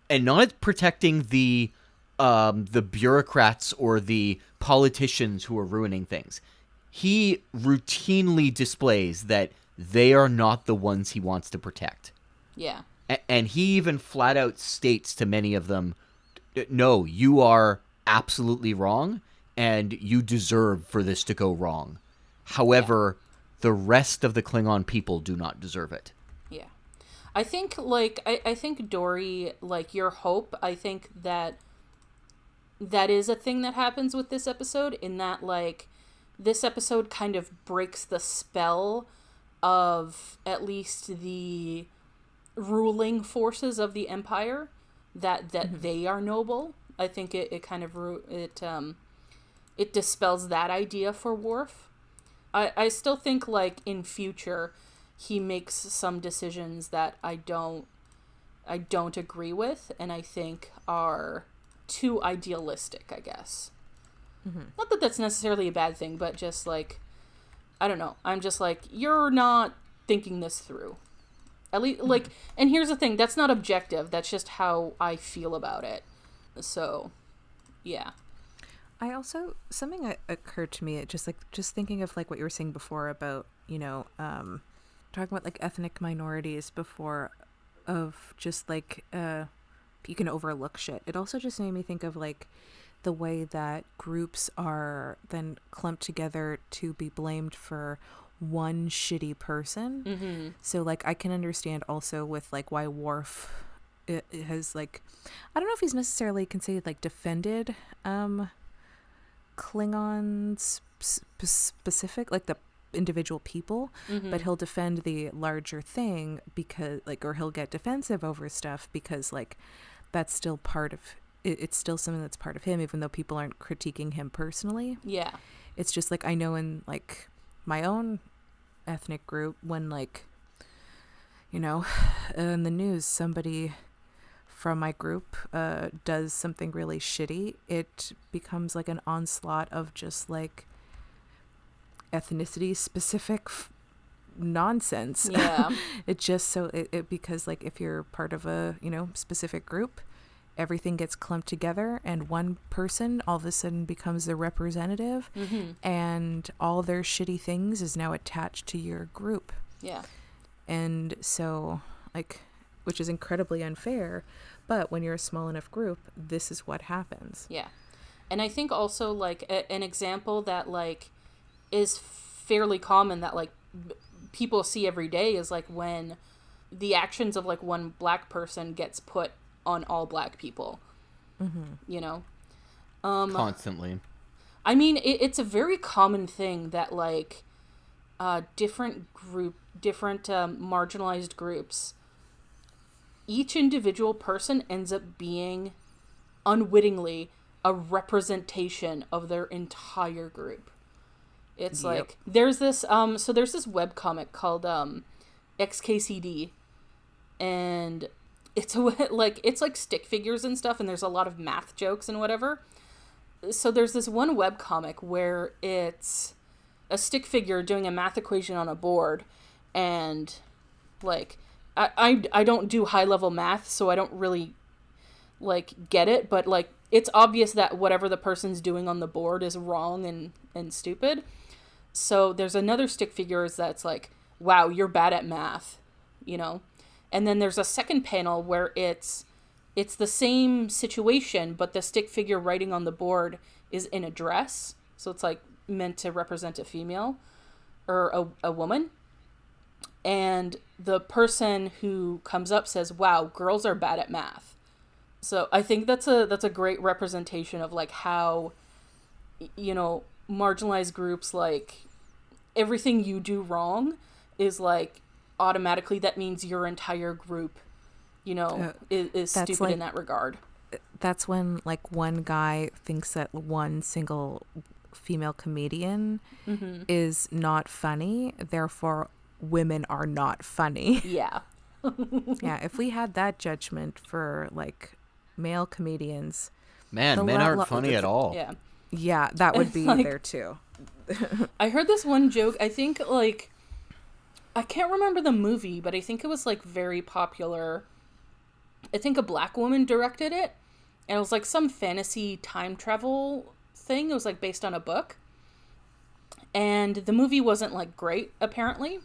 and not protecting the bureaucrats or the politicians who are ruining things. He routinely displays that they are not the ones he wants to protect. Yeah. And he even flat out states to many of them, no, you are absolutely wrong, and you deserve for this to go wrong. However, the rest of the Klingon people do not deserve it. Yeah. I think, like, I think, Dory, like, your hope, I think that is a thing that happens with this episode, in that, like, this episode kind of breaks the spell of at least the ruling forces of the Empire, that they are noble. I think it kind of it dispels that idea for Worf. I still think, like, in future he makes some decisions that I don't agree with, and I think are too idealistic, I guess. Not that that's necessarily a bad thing, but just, like, I don't know. I'm just like, you're not thinking this through. At least, like, and here's the thing, that's not objective. That's just how I feel about it. So, yeah. I also, something occurred to me, just thinking of, like, what you were saying before about, you know, talking talking about like ethnic minorities before, of just like you can overlook shit. It also just made me think of like the way that groups are then clumped together to be blamed for one shitty person. Mm-hmm. So like I can understand also with like why Worf it has like, I don't know if he's necessarily considered like defended Klingons specific, like the individual people, Mm-hmm. but he'll defend the larger thing because like, or he'll get defensive over stuff because like that's still part of it, it's still something that's part of him, even though people aren't critiquing him personally. Yeah. It's just like I know in like my own ethnic group, when like, you know, in the news somebody from my group does something really shitty, it becomes like an onslaught of just like ethnicity specific nonsense. Yeah. It just so it because like if you're part of a, you know, specific group, everything gets clumped together and one person all of a sudden becomes the representative, Mm-hmm. and all their shitty things is now attached to your group. Yeah. And so like, which is incredibly unfair, but when you're a small enough group, this is what happens. Yeah. And I think also like an example that like is fairly common that like people see every day is like when the actions of like one black person gets put on all black people. Mm-hmm. You know, Constantly. I mean, it's a very common thing that like different marginalized groups, each individual person ends up being unwittingly a representation of their entire group. It's Yep. like there's this webcomic called XKCD, and it's like stick figures and stuff, and there's a lot of math jokes and whatever. So there's this one webcomic where it's a stick figure doing a math equation on a board, and like I don't do high level math, so I don't really like get it, but like it's obvious that whatever the person's doing on the board is wrong and stupid. So there's another stick figure that's like, wow, you're bad at math, you know? And then there's a second panel where it's the same situation, but the stick figure writing on the board is in a dress. So it's like meant to represent a female or a woman. And the person who comes up says, wow, girls are bad at math. So I think that's a great representation of like how, you know, marginalized groups, like everything you do wrong is like automatically that means your entire group, you know, is stupid like, in that regard. That's when like one guy thinks that one single female comedian Mm-hmm. is not funny, therefore women are not funny. Yeah. Yeah, if we had that judgment for like male comedians, Man, men aren't funny at all. Yeah. yeah, that would be Like- there too. I heard this one joke, I think like, I can't remember the movie, but I think it was like very popular. I think a black woman directed it, and it was like some fantasy time travel thing. It was like based on a book. And the movie wasn't like great, apparently.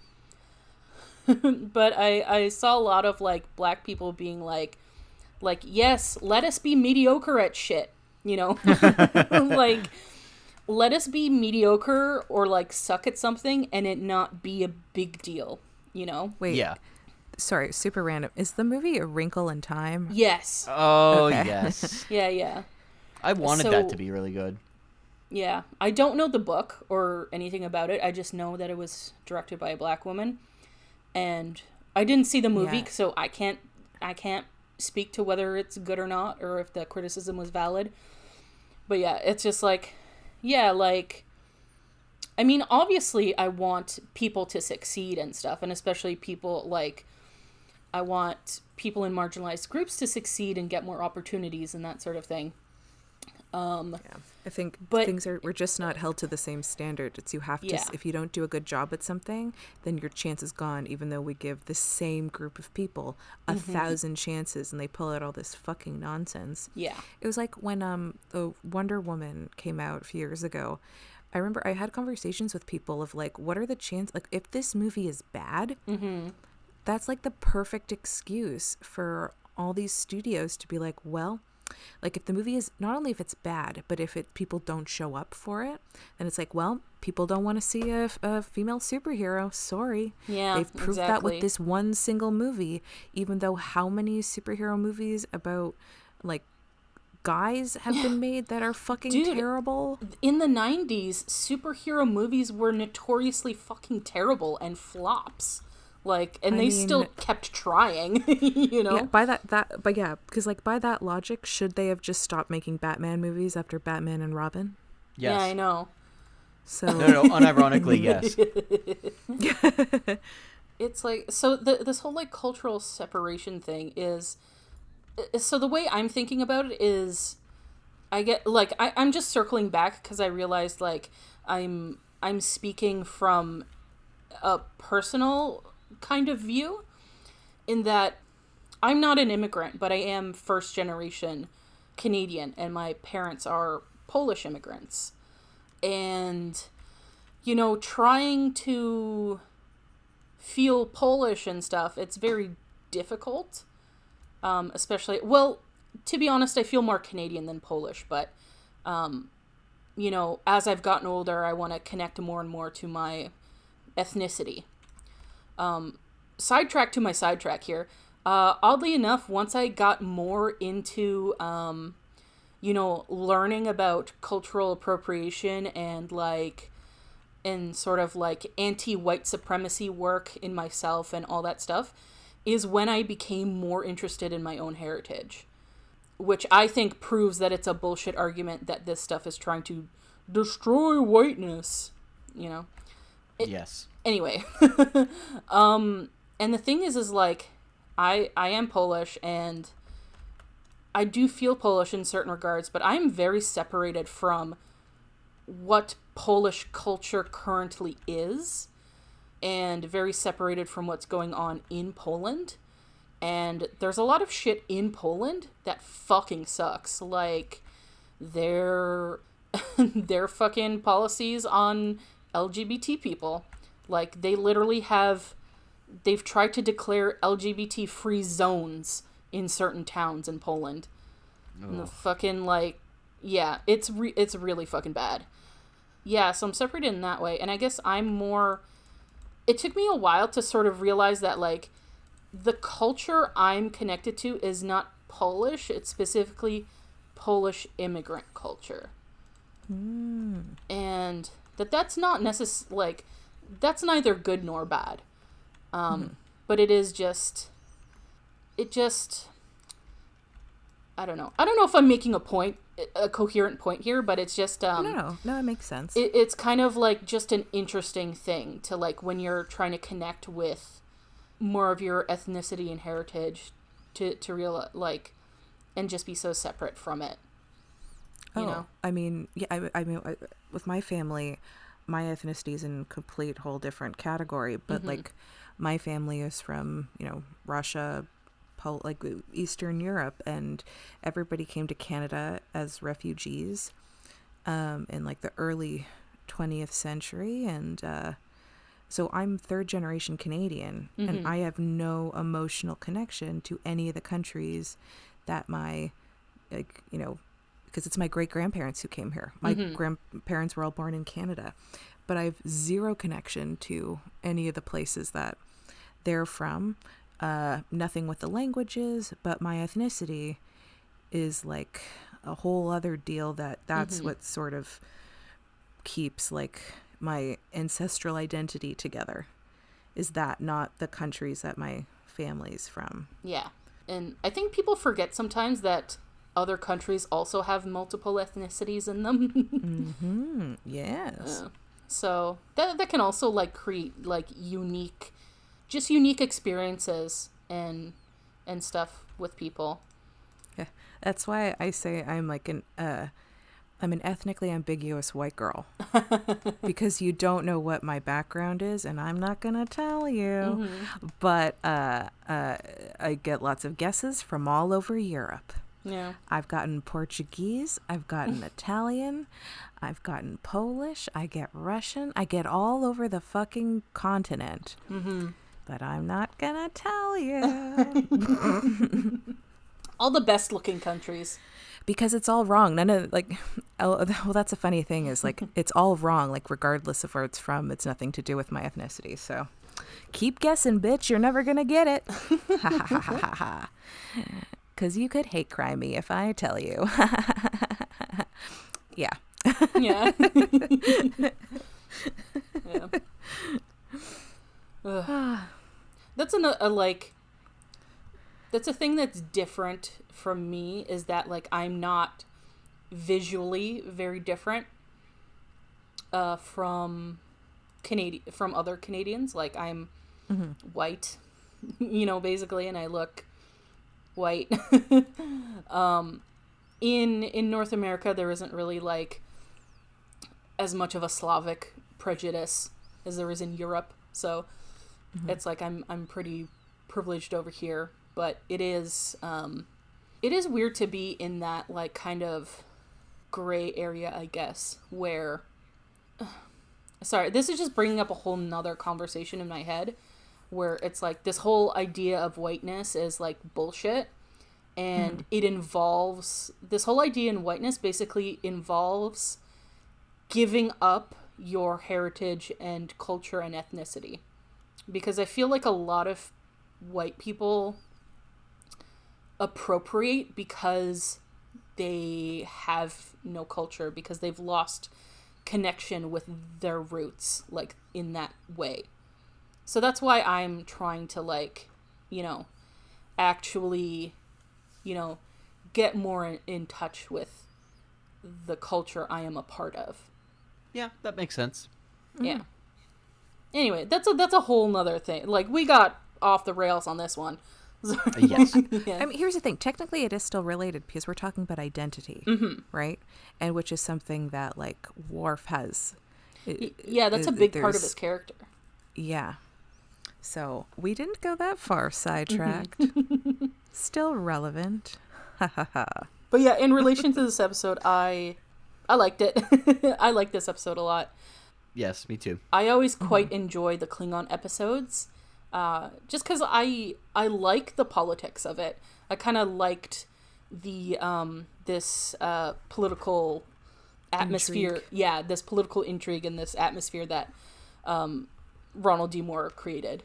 But I saw a lot of like black people being like, yes, let us be mediocre at shit, you know? Like, let us be mediocre or like suck at something and it not be a big deal, you know? Wait, Yeah. sorry, super random. Is the movie A Wrinkle in Time? Yes. Oh, Okay. yes. Yeah. I wanted So- that to be really good. Yeah. I don't know the book or anything about it. I just know that it was directed by a black woman. And I didn't see the movie, Yeah. so I can't speak to whether it's good or not or if the criticism was valid. But yeah, it's just like, yeah, like, I mean, obviously I want people to succeed and stuff, and especially people like, I want people in marginalized groups to succeed and get more opportunities and that sort of thing. Yeah. I think But- we're just not held to the same standard. It's you have to, Yeah. if you don't do a good job at something, then your chance is gone, even though we give the same group of people 1,000 chances and they pull out all this fucking nonsense. Yeah. It was like when the Wonder Woman came out a few years ago. I remember I had conversations with people of like, what are the chances, like if this movie is bad, that's like the perfect excuse for all these studios to be like, well, like if the movie is, not only if it's bad, but if people don't show up for it, then it's like, well, people don't want to see a female superhero. Sorry. Yeah, they've proved that with this one single movie, even though how many superhero movies about like guys have been made that are fucking terrible. In the 90s, superhero movies were notoriously fucking terrible and flops. Like, and they still kept trying, you know? Yeah, because like by that logic, should they have just stopped making Batman movies after Batman and Robin? Yes. Yeah, I know. So no, unironically, yes. It's like, so this whole like cultural separation thing is, so the way I'm thinking about it is, I get like I'm just circling back because I realized like I'm speaking from a personal kind of view, in that I'm not an immigrant, but I am first generation Canadian, and my parents are Polish immigrants. And, you know, trying to feel Polish and stuff, it's very difficult. Especially, well, to be honest, I feel more Canadian than Polish, but, you know, as I've gotten older, I want to connect more and more to my ethnicity. Sidetrack to my sidetrack here. Oddly enough, once I got more into, you know, learning about cultural appropriation and like, and sort of like anti-white supremacy work in myself and all that stuff, is when I became more interested in my own heritage, which I think proves that it's a bullshit argument that this stuff is trying to destroy whiteness, you know? Yes. Anyway, and the thing is like, I am Polish, and I do feel Polish in certain regards, but I'm very separated from what Polish culture currently is, and very separated from what's going on in Poland. And there's a lot of shit in Poland that fucking sucks. Like, their fucking policies on LGBT people. Like, they literally they've tried to declare LGBT-free zones in certain towns in Poland. Oh. And the fucking, like, yeah, it's really fucking bad. Yeah, so I'm separated in that way. And I guess it took me a while to sort of realize that, like, the culture I'm connected to is not Polish. It's specifically Polish immigrant culture. And that's not like, that's neither good nor bad. But it is just, I don't know. I don't know if I'm making a coherent point here, but it's just, No, it makes sense. It's kind of like just an interesting thing to, like, when you're trying to connect with more of your ethnicity and heritage to realize, like, and just be so separate from it. You know? I mean, yeah, I mean, with my family, my ethnicity is in a complete whole different category, but like my family is from, you know, Russia, like Eastern Europe, and everybody came to Canada as refugees in like the early 20th century, and so I'm third generation Canadian, and I have no emotional connection to any of the countries that my, like, you know, because it's my great-grandparents who came here. My grandparents were all born in Canada, but I have zero connection to any of the places that they're from. Nothing with the languages, but my ethnicity is like a whole other deal. That's what sort of keeps like my ancestral identity together, is that, not the countries that my family's from. Yeah. And I think people forget sometimes that other countries also have multiple ethnicities in them. Yes. So that can also like create like unique experiences and stuff with people. Yeah, that's why I say I'm like I'm an ethnically ambiguous white girl, because you don't know what my background is, and I'm not gonna tell you. But I get lots of guesses from all over Europe. Yeah. I've gotten Portuguese. I've gotten Italian. I've gotten Polish. I get Russian. I get all over the fucking continent. Mm-hmm. But I'm not gonna tell you. All the best looking countries. Because it's all wrong. None of, like, well, that's a funny thing is, like, it's all wrong. Like, regardless of where it's from, it's nothing to do with my ethnicity. So keep guessing, bitch. You're never gonna get it. Ha ha ha ha ha. Because you could hate crime me if I tell you. Yeah. Yeah. Yeah. That's that's a thing that's different from me, is that, like, I'm not visually very different from other Canadians. Like, I'm white, basically, and I look white. In North America, there isn't really, like, as much of a Slavic prejudice as there is in Europe. So it's like I'm pretty privileged over here, but it is weird to be in that, like, kind of gray area, I guess, where sorry, this is just bringing up a whole nother conversation in my head, where it's like this whole idea of whiteness is, like, bullshit, and it involves, this whole idea in whiteness basically involves giving up your heritage and culture and ethnicity. Because I feel like a lot of white people appropriate because they have no culture, because they've lost connection with their roots, like, in that way. So that's why I'm trying to, like, actually, get more in touch with the culture I am a part of. Yeah, that makes sense. Yeah. Anyway, that's a whole nother thing. Like, we got off the rails on this one. Yes. Yeah. I mean, here's the thing. Technically, it is still related because we're talking about identity, right? And which is something that, like, Worf has. Yeah, that's a big part of his character. Yeah. So we didn't go that far sidetracked. Still relevant. But yeah, in relation to this episode, I liked it. I like this episode a lot. Yes, me too. I always quite enjoy the Klingon episodes, just because I like the politics of it. I kind of liked the this political atmosphere. Intrigue. Yeah, this political intrigue and this atmosphere that Ronald D. Moore created.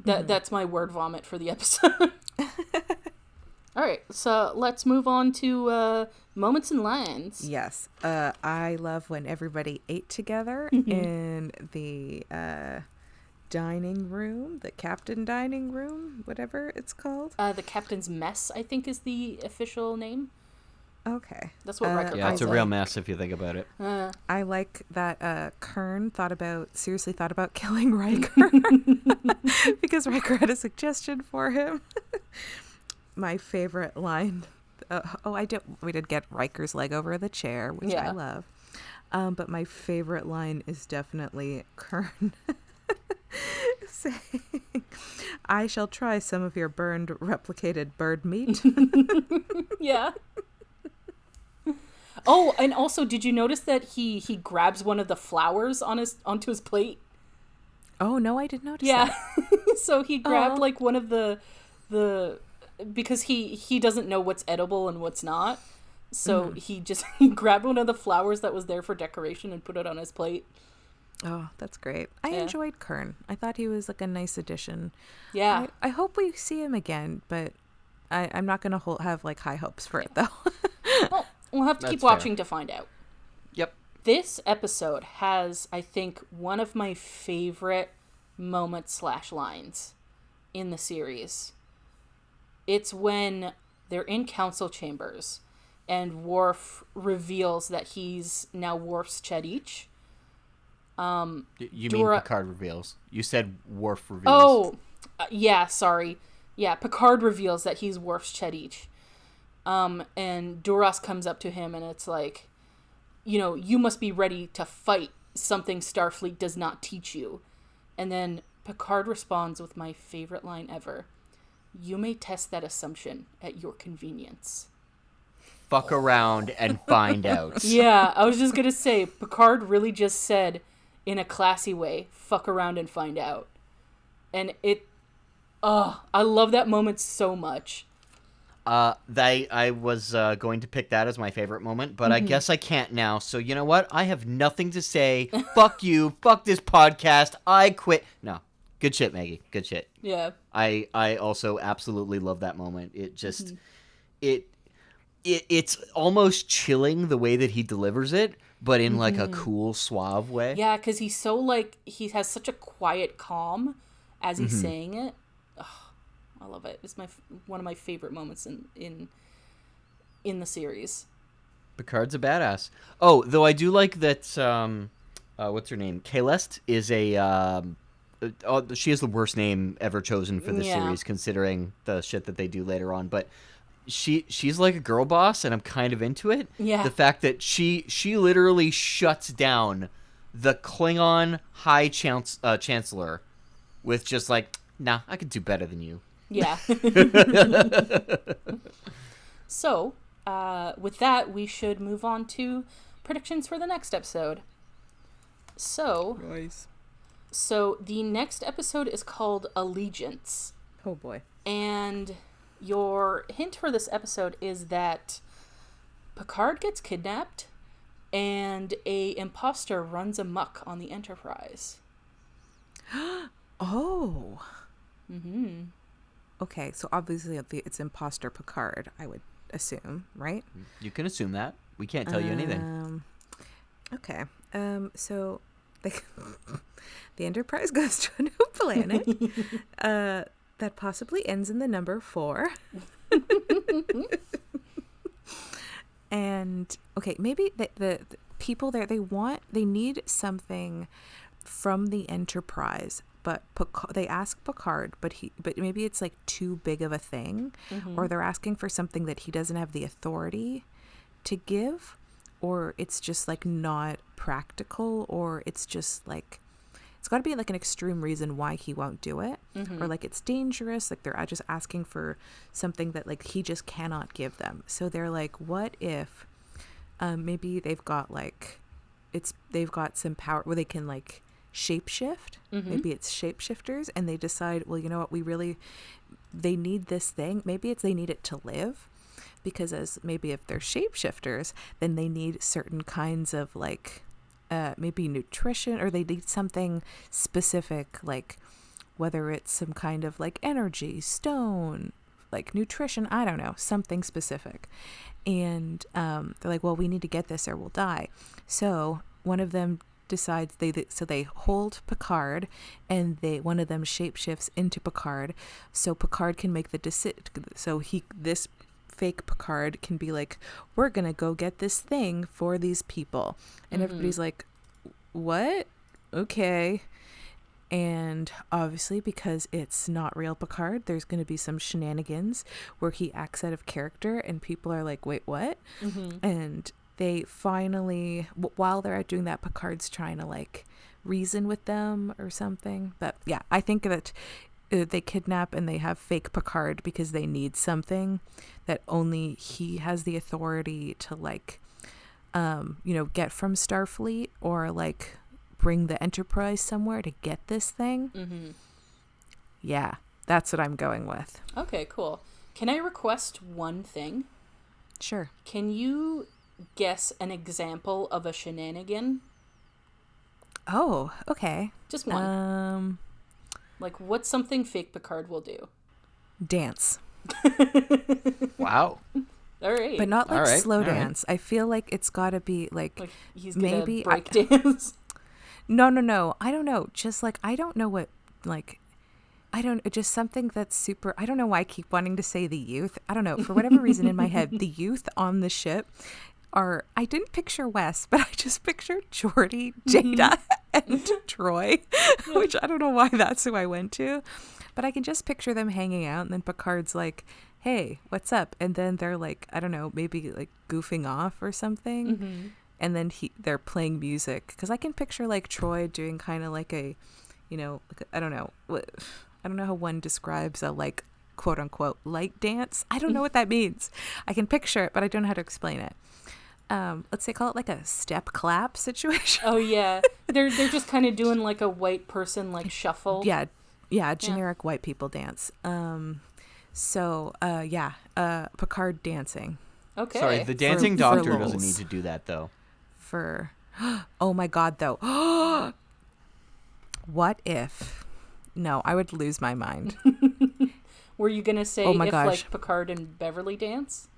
That's my word vomit for the episode. All right, so let's move on to moments and lines. Yes. I love when everybody ate together in the dining room, the captain dining room, whatever it's called. The captain's mess, I think, is the official name. Okay. That's what Riker Yeah, it's a calls real it. mess if you think about it. I like that Kern seriously thought about killing Riker because Riker had a suggestion for him. My favorite line. We did get Riker's leg over the chair, which I love. But my favorite line is definitely Kern saying, "I shall try some of your burned, replicated bird meat." Yeah. Oh, and also, did you notice that he grabs one of the flowers onto his plate? Oh no, I didn't notice that. So he grabbed like one of the because he doesn't know what's edible and what's not. So he grabbed one of the flowers that was there for decoration and put it on his plate. Oh, that's great. I enjoyed Kern. I thought he was like a nice addition. Yeah. I hope we see him again, but I'm not going to have like high hopes for it though. Well, we'll have to keep That's watching fair. to find out. Yep. This episode has, I think, one of my favorite moments/lines in the series. It's when they're in council chambers and Worf reveals that he's now Worf's Chedich. You mean Picard reveals. You said Worf reveals. Oh, yeah, sorry. Yeah, Picard reveals that he's Worf's Chedich. And Duras comes up to him and it's like, you must be ready to fight something Starfleet does not teach you. And then Picard responds with my favorite line ever. You may test that assumption at your convenience. fuck around and find out. Yeah, I was just gonna say, Picard really just said, in a classy way, fuck around and find out. And I love that moment so much. I was going to pick that as my favorite moment, but I guess I can't now. So you know what? I have nothing to say. Fuck you. Fuck this podcast. I quit. No. Good shit, Maggie. Good shit. Yeah. I also absolutely love that moment. It just it's almost chilling the way that he delivers it, but in like a cool, suave way. Yeah, because he's so like, he has such a quiet calm as he's saying it. I love it. It's one of my favorite moments in the series. Picard's a badass. Oh, though I do like that. What's her name? Kaelest is a. She has the worst name ever chosen for this series, considering the shit that they do later on. But she's like a girl boss, and I'm kind of into it. Yeah. The fact that she literally shuts down the Klingon High Chancellor with just like, nah, I could do better than you. Yeah. So, with that, we should move on to predictions for the next episode. So, Nice. So the next episode is called Allegiance. Oh boy. And your hint for this episode is that Picard gets kidnapped and a imposter runs amok on the Enterprise. Oh. Mm-hmm. Okay, so obviously it's imposter Picard, I would assume, right? You can assume that. We can't tell you anything. Okay. So the Enterprise goes to a new planet that possibly ends in the number 4. And okay, maybe the people there, they need something from the Enterprise, but they ask Picard, but maybe it's like too big of a thing, or they're asking for something that he doesn't have the authority to give, or it's just like not practical, or it's just like it's got to be like an extreme reason why he won't do it, or like it's dangerous, like they're just asking for something that like he just cannot give them. So they're like, what if maybe they've got some power where they can like shapeshift. Maybe it's shapeshifters, and they decide, well, you know what, they need this thing. Maybe they need it to live, because maybe if they're shapeshifters, then they need certain kinds of like maybe nutrition, or they need something specific, like whether it's some kind of like energy stone, like nutrition, I don't know, something specific. And they're like, well, we need to get this or we'll die. So one of them decides they hold Picard, and one of them shapeshifts into Picard, so Picard can make the decision. So this fake Picard can be like, we're gonna go get this thing for these people, and everybody's like, what? Okay. And obviously, because it's not real Picard, there's going to be some shenanigans where he acts out of character, and people are like, wait, what? And they finally, while they're out doing that, Picard's trying to like reason with them or something. But yeah, I think that they kidnap and they have fake Picard because they need something that only he has the authority to like, get from Starfleet, or like bring the Enterprise somewhere to get this thing. Yeah, that's what I'm going with. Okay, cool. Can I request one thing? Sure. Can you guess an example of a shenanigan? Oh, okay. Just one. Like, what's something fake Picard will do? Dance. Wow. All right. But not like slow all right. dance. I feel like it's got to be like he's gonna maybe break dance. No. I don't know. Just like, I don't know what, like, just something that's super, I don't know why I keep wanting to say the youth. I don't know. For whatever reason in my head, the youth on the ship I didn't picture Wes, but I just pictured Geordi, Jada, and Troy, which I don't know why that's who I went to. But I can just picture them hanging out, and then Picard's like, hey, what's up? And then they're like, I don't know, maybe like goofing off or something. And then they're playing music, because I can picture like Troy doing kind of like a, like I don't know how one describes a like quote unquote light dance. I don't know what that means. I can picture it, but I don't know how to explain it. Let's say call it like a step clap situation. Oh yeah, they're just kind of doing like a white person like shuffle. Yeah, generic white people dance. Picard dancing. Okay. Sorry, the dancing For doctor lulz. doesn't need to do that though. Oh my god, though. What if? No, I would lose my mind. Were you gonna say Oh my if gosh. like Picard and Beverly dance?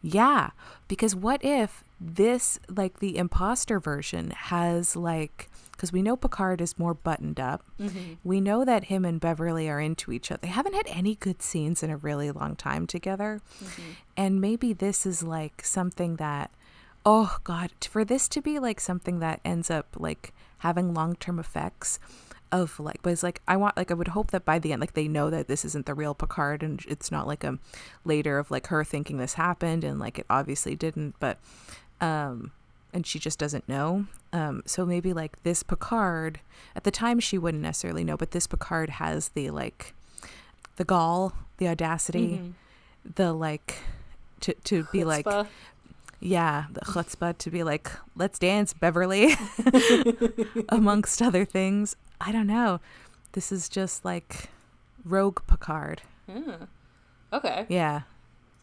Yeah, because what if this, like the imposter version, has like, because we know Picard is more buttoned up. Mm-hmm. We know that him and Beverly are into each other. They haven't had any good scenes in a really long time together. Mm-hmm. And maybe this is like something that, oh God, for this to be like something that ends up like having long-term effects of like, but it's like, I would hope that by the end, like they know that this isn't the real Picard and it's not like a later of like her thinking this happened and like it obviously didn't, but, and she just doesn't know. So maybe like this Picard, at the time she wouldn't necessarily know, but this Picard has the like, the gall, the audacity, the like, to be like, yeah, the chutzpah to be like, let's dance, Beverly, amongst other things. I don't know. This is just like rogue Picard. Okay. Yeah.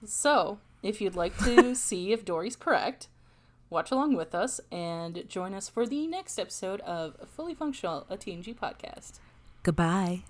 So, if you'd like to see if Dory's correct, watch along with us and join us for the next episode of Fully Functional, a TNG podcast. Goodbye.